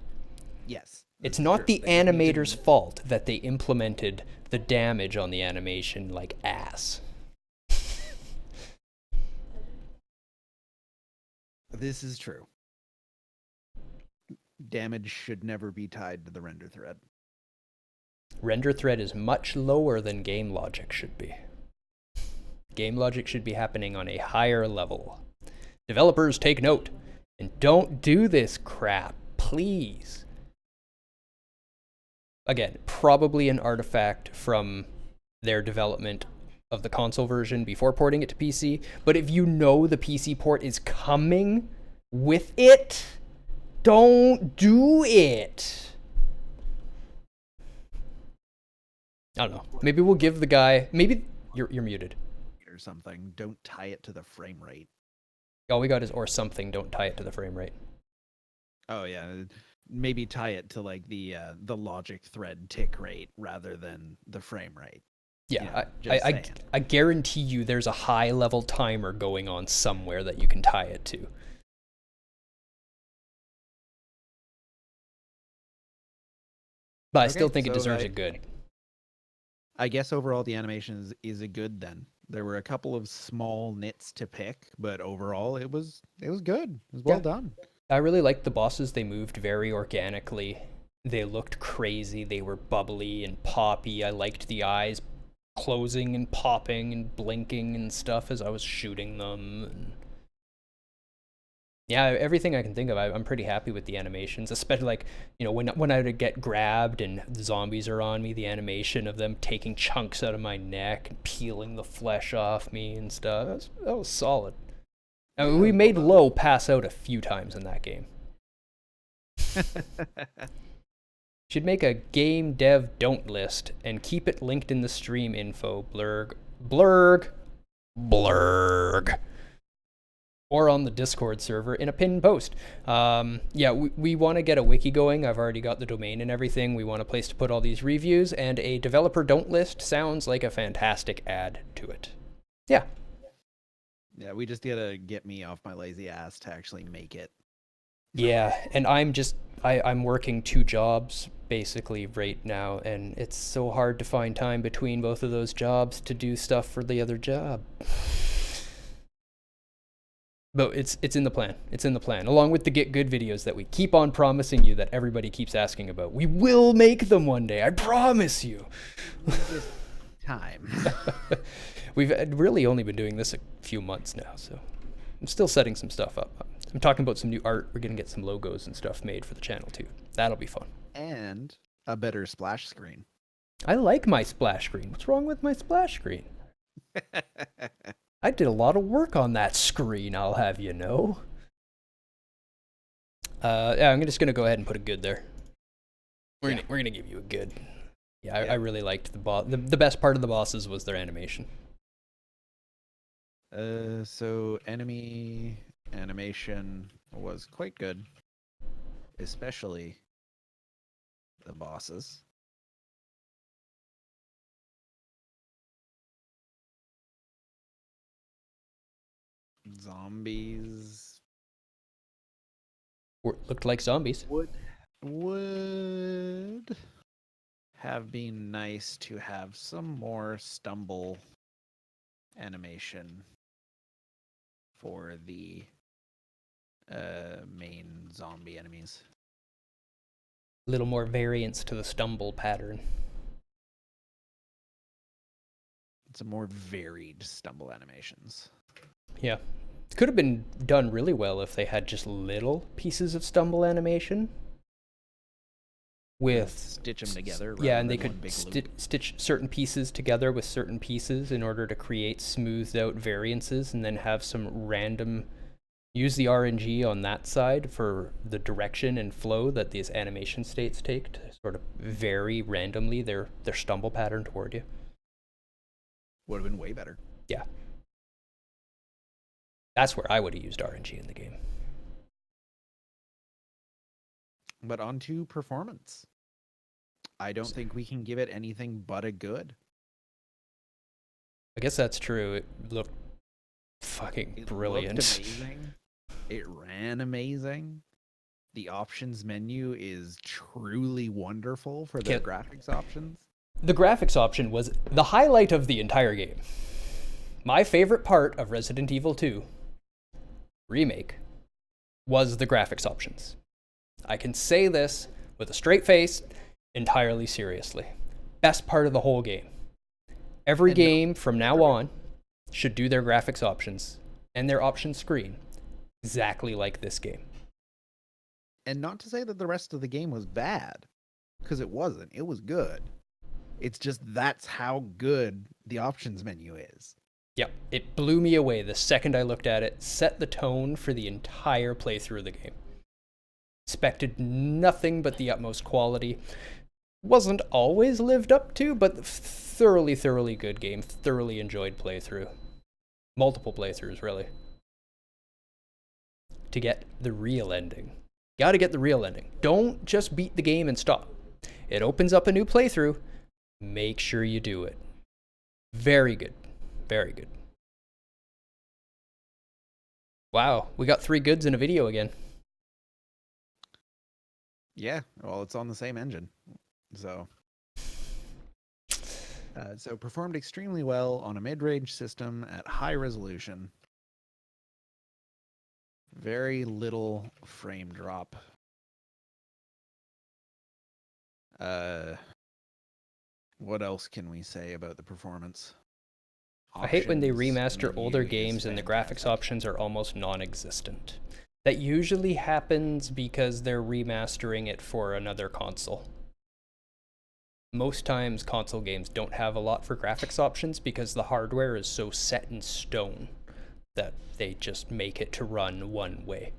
Yes, It's this is not true. the They just animator's needed. fault that they implemented the damage on the animation like ass. This is true. Damage should never be tied to the render thread. Render thread is much lower than game logic should be. Game logic should be happening on a higher level. Developers, take note and don't do this crap, please. Again, probably an artifact from their development of the console version before porting it to PC, but if you know the PC port is coming with it, don't do it. I don't know. Maybe we'll give the guy. Maybe you're muted. Or something. Don't tie it to the frame rate. All we got is or something. Don't tie it to the frame rate. Oh yeah, maybe tie it to like the logic thread tick rate rather than the frame rate. Yeah, You know, just saying. I guarantee you there's a high level timer going on somewhere that you can tie it to. But I still think it deserves a good. I guess overall the animation is a good then. There were a couple of small nits to pick, but overall it was good. It was well done. I really liked the bosses. They moved very organically. They looked crazy. They were bubbly and poppy. I liked the eyes closing and popping and blinking and stuff as I was shooting them. And yeah, everything I can think of, I'm pretty happy with the animations, especially like, you know, when I would get grabbed and the zombies are on me, the animation of them taking chunks out of my neck and peeling the flesh off me and stuff. That was solid. I mean, we made Low pass out a few times in that game. Should make a game dev don't list and keep it linked in the stream info. Blurg. Or on the Discord server in a pinned post. Yeah, we want to get a wiki going. I've already got the domain and everything. We want a place to put all these reviews, and a developer don't list sounds like a fantastic add to it. Yeah. Yeah, we just gotta get me off my lazy ass to actually make it. Yeah, and I'm working 2 jobs basically right now, and it's so hard to find time between both of those jobs to do stuff for the other job. But it's in the plan. It's in the plan, along with the Get Good videos that we keep on promising you that everybody keeps asking about. We will make them one day, I promise you. Time. We've really only been doing this a few months now, so I'm still setting some stuff up. I'm talking about some new art. We're going to get some logos and stuff made for the channel, too. That'll be fun. And a better splash screen. I like my splash screen. What's wrong with my splash screen? I did a lot of work on that screen, I'll have you know. Yeah, I'm just going to go ahead and put a good there. We're gonna give you a good. Yeah, I really liked the boss. The best part of the bosses was their animation. So enemy animation was quite good, especially the bosses. Zombies Looked like zombies. would have been nice to have some more stumble animation for the main zombie enemies. A little more variance to the stumble pattern. some more varied stumble animations. Yeah. Could have been done really well if they had just little pieces of stumble animation with stitch them together. Yeah, and they could stitch certain pieces together with certain pieces in order to create smoothed out variances, and then have some random, use the RNG on that side for the direction and flow that these animation states take to sort of vary randomly their stumble pattern toward you. Would have been way better. Yeah. That's where I would have used RNG in the game. But on to performance. I don't think we can give it anything but a good. I guess that's true. It looked fucking brilliant. It looked amazing. It ran amazing. The options menu is truly wonderful for their graphics options. The graphics option was the highlight of the entire game. My favorite part of Resident Evil 2 Remake was the graphics options. I can say this with a straight face, entirely seriously. Best part of the whole game. Every game from now on should do their graphics options and their option screen exactly like this game. And not to say that the rest of the game was bad, because it wasn't. It was good. It's just that's how good the options menu is. Yep, it blew me away the second I looked at it, set the tone for the entire playthrough of the game. Expected nothing but the utmost quality. Wasn't always lived up to, but thoroughly, thoroughly good game. Thoroughly enjoyed playthrough. Multiple playthroughs, really. To get the real ending. Gotta get the real ending. Don't just beat the game and stop. It opens up a new playthrough. Make sure you do it. Very good. Very good. Wow, we got 3 goods in a video again. Yeah, well, it's on the same engine. So performed extremely well on a mid-range system at high resolution. Very little frame drop. What else can we say about the performance? I hate when they remaster older games and the graphics options are almost non-existent. That usually happens because they're remastering it for another console. Most times console games don't have a lot for graphics options because the hardware is so set in stone that they just make it to run one way.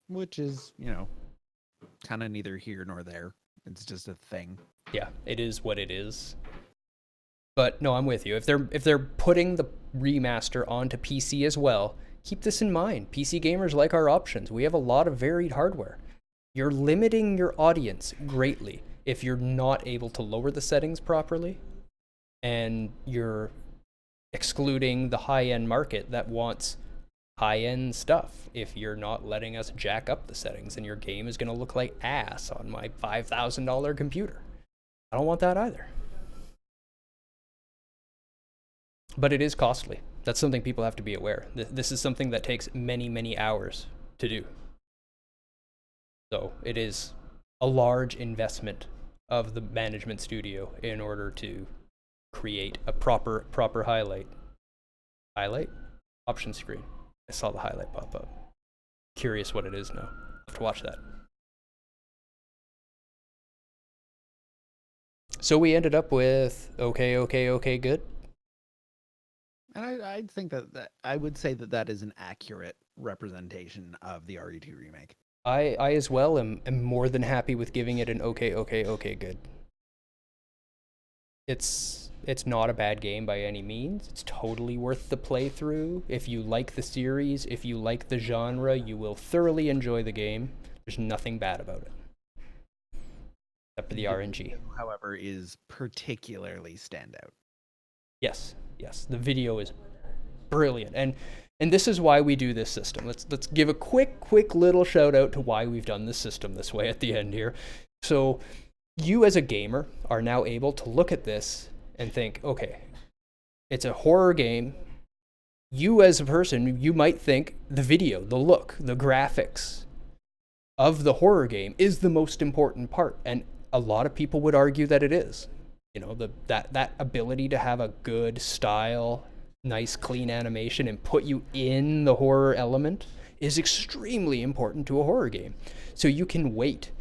Which is, kind of neither here nor there. It's just a thing. Yeah, it is what it is. But no, I'm with you. If they're putting the remaster onto PC as well, keep this in mind. PC gamers like our options. We have a lot of varied hardware. You're limiting your audience greatly if you're not able to lower the settings properly, and you're excluding the high-end market that wants high-end stuff. If you're not letting us jack up the settings, and your game is going to look like ass on my $5,000 computer. I don't want that either. But it is costly. That's something people have to be aware. This is something that takes many, many hours to do. So it is a large investment of the management studio in order to create a proper highlight. Highlight? Option screen. I saw the highlight pop up. Curious what it is now. I'll have to watch that. So we ended up with okay, good. And I think that I would say that is an accurate representation of the RE2 remake. I as well am more than happy with giving it an okay, good. It's not a bad game by any means. It's totally worth the playthrough. If you like the series, if you like the genre, you will thoroughly enjoy the game. There's nothing bad about it. Except for the RNG. However, is particularly standout. Yes. The video is brilliant. And this is why we do this system. Let's give a quick little shout out to why we've done this system this way at the end here. So you as a gamer are now able to look at this and think, okay, it's a horror game. You as a person, you might think the video, the look, the graphics of the horror game is the most important part. And a lot of people would argue that it is. You know, that ability to have a good style, nice clean animation and put you in the horror element is extremely important to a horror game. So you can weight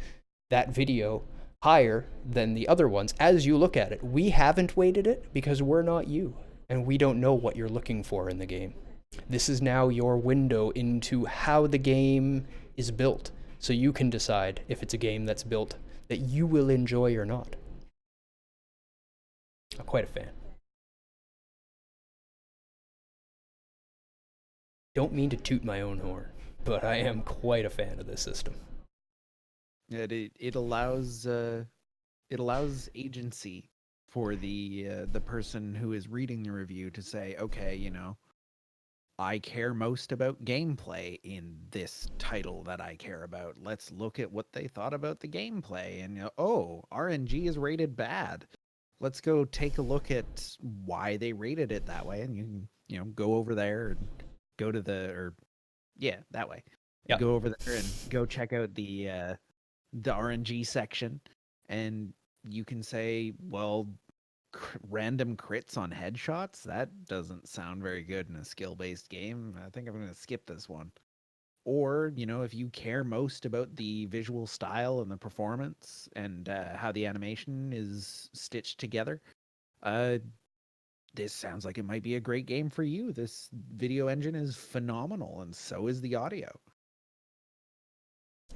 that video higher than the other ones as you look at it. We haven't weighted it because we're not you and we don't know what you're looking for in the game. This is now your window into how the game is built, so you can decide if it's a game that's built that you will enjoy or not. I'm quite a fan. Don't mean to toot my own horn, but I am quite a fan of this system. It allows agency for the person who is reading the review to say, okay, I care most about gameplay in this title that I care about. Let's look at what they thought about the gameplay. And, oh, RNG is rated bad. Let's go take a look at why they rated it that way. And you can, go over there and go to that way. Yeah. Go over there and go check out the RNG section. And you can say, well, random crits on headshots? That doesn't sound very good in a skill-based game. I think I'm going to skip this one. Or, if you care most about the visual style and the performance and how the animation is stitched together, this sounds like it might be a great game for you. This video engine is phenomenal, and so is the audio.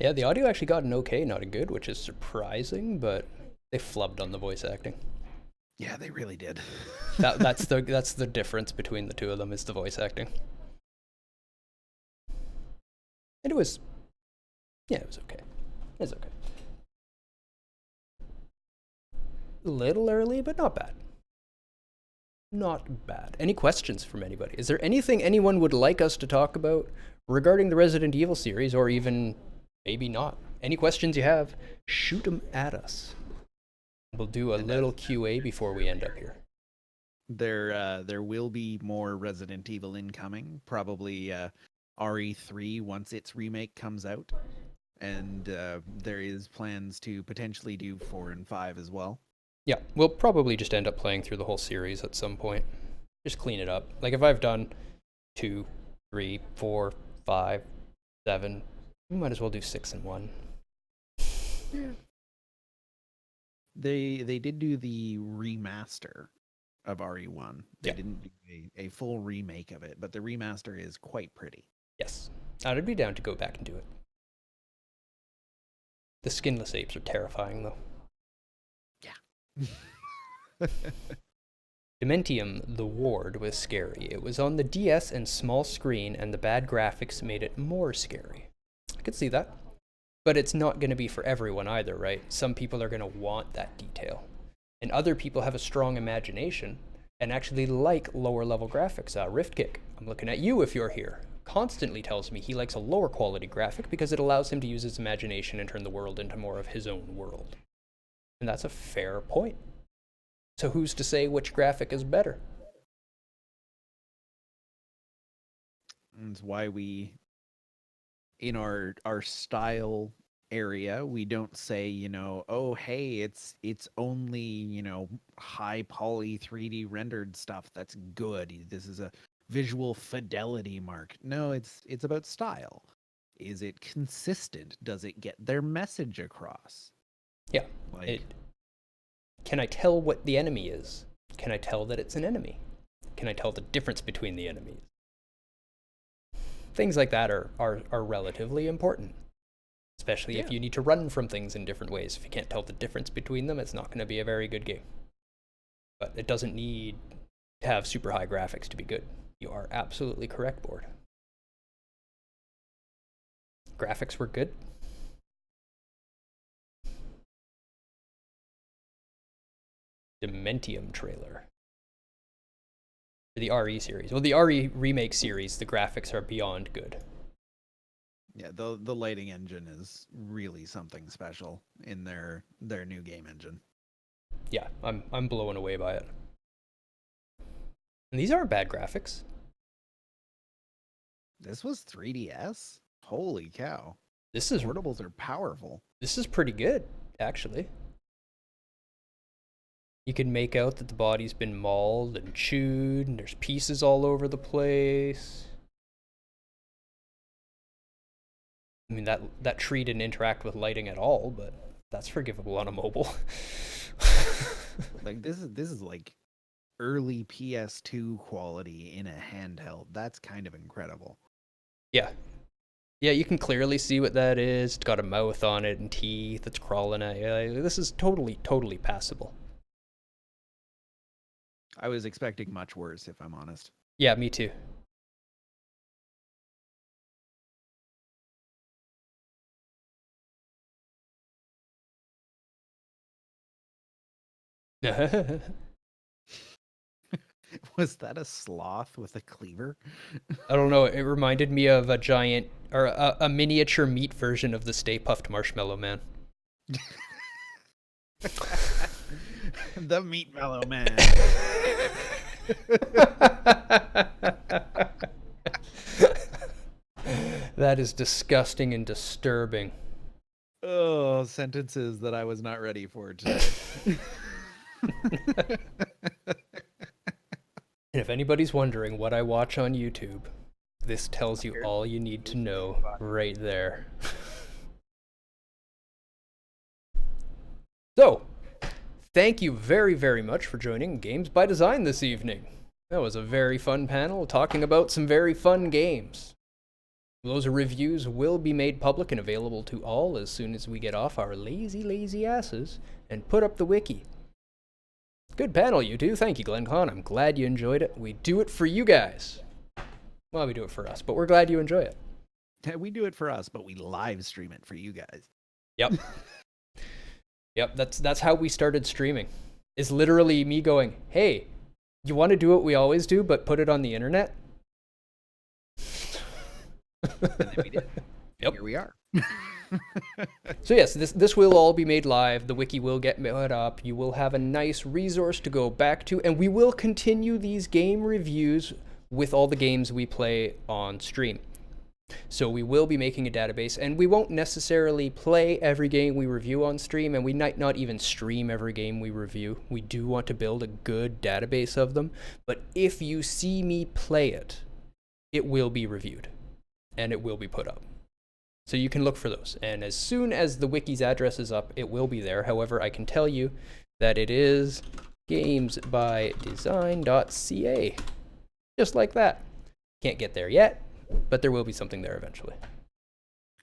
Yeah, the audio actually got an okay, not a good, which is surprising, but they flubbed on the voice acting. Yeah, they really did. That's the difference between the two of them, is the voice acting. And it was okay. It was okay. A little early, but not bad. Not bad. Any questions from anybody? Is there anything anyone would like us to talk about regarding the Resident Evil series, or even maybe not? Any questions you have, shoot them at us. We'll do a little QA before we end up here. There will be more Resident Evil incoming, probably RE3 once its remake comes out, and there is plans to potentially do 4 and 5 as well. Yeah, we'll probably just end up playing through the whole series at some point. Just clean it up. Like if I've done 2, 3, 4, 5, 7, we might as well do 6 and 1. Yeah. They did do the remaster of RE1. They didn't do a full remake of it, but the remaster is quite pretty. Yes. I'd be down to go back and do it. The skinless apes are terrifying, though. Yeah. Dementium, the Ward, was scary. It was on the DS and small screen, and the bad graphics made it more scary. I could see that. But it's not going to be for everyone either, right? Some people are going to want that detail. And other people have a strong imagination and actually like lower level graphics. Riftkick, I'm looking at you if you're here, constantly tells me he likes a lower quality graphic because it allows him to use his imagination and turn the world into more of his own world. And that's a fair point. So who's to say which graphic is better? That's why we, in our style area, we don't say, oh, hey, it's only, high poly 3D rendered stuff that's good. This is a visual fidelity mark. No, it's about style. Is it consistent? Does it get their message across? Yeah. Can I tell what the enemy is? Can I tell that it's an enemy? Can I tell the difference between the enemies? Things like that are relatively important, especially if you need to run from things in different ways. If you can't tell the difference between them, it's not going to be a very good game. But it doesn't need to have super high graphics to be good. You are absolutely correct, Board. Graphics were good. Dementium trailer. For the RE series. Well, the RE remake series, the graphics are beyond good. Yeah, the lighting engine is really something special in their new game engine. Yeah, I'm blown away by it. And these aren't bad graphics. This was 3DS? Holy cow. Portables are powerful. This is pretty good, actually. You can make out that the body's been mauled and chewed, and there's pieces all over the place. I mean, that tree didn't interact with lighting at all, but that's forgivable on a mobile. Like this is like early PS2 quality in a handheld. That's kind of incredible. Yeah. Yeah, you can clearly see what that is. It's got a mouth on it and teeth. It's crawling at you. This is totally, totally passable. I was expecting much worse, if I'm honest. Yeah, me too. Was that a sloth with a cleaver? I don't know. It reminded me of a giant or a miniature meat version of the Stay Puffed Marshmallow Man. The Meat Mellow Man. That is disgusting and disturbing. Oh, sentences that I was not ready for today. And if anybody's wondering what I watch on YouTube, this tells you all you need to know right there. So, thank you very, very much for joining Games by Design this evening. That was a very fun panel talking about some very fun games. Those reviews will be made public and available to all as soon as we get off our lazy, lazy asses and put up the wiki. Good panel, you two. Thank you, GlenCon. I'm glad you enjoyed it. We do it for you guys. Well, we do it for us, but we're glad you enjoy it. We do it for us, but we live stream it for you guys. Yep. Yep, that's how we started streaming. Is literally me going, hey, you want to do what we always do, but put it on the internet? And then we did. Yep. Here we are. So yes, this will all be made live. The wiki will get put up. You will have a nice resource to go back to, and we will continue these game reviews with all the games we play on stream. So we will be making a database, and we won't necessarily play every game we review on stream, and we might not even stream every game we review. We do want to build a good database of them, but if you see me play it, it will be reviewed, and it will be put up. So you can look for those, and as soon as the wiki's address is up, it will be there. However, I can tell you that it is GamesByDesign.ca, just like that. Can't get there yet, but there will be something there eventually.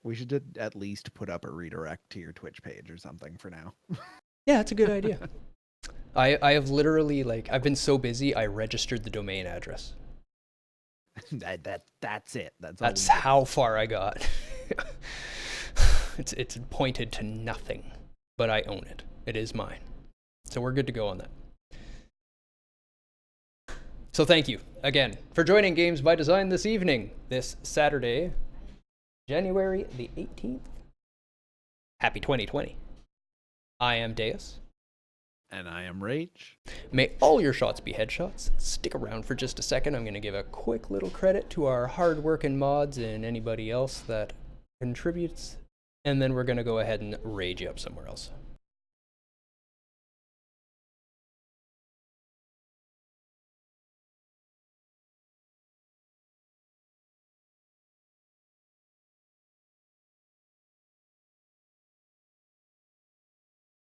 We should at least put up a redirect to your Twitch page or something for now. Yeah, that's a good idea. I have literally, I've been so busy, I registered the domain address. That's it. That's how far I got. It's pointed to nothing, but I own it. It is mine. So we're good to go on that. So thank you again for joining Games by Design this evening, this Saturday, January the 18th. Happy 2020. I am Deus. And I am Rage. May all your shots be headshots. Stick around for just a second. I'm going to give a quick little credit to our hard-working mods and anybody else that contributes. And then we're going to go ahead and rage you up somewhere else.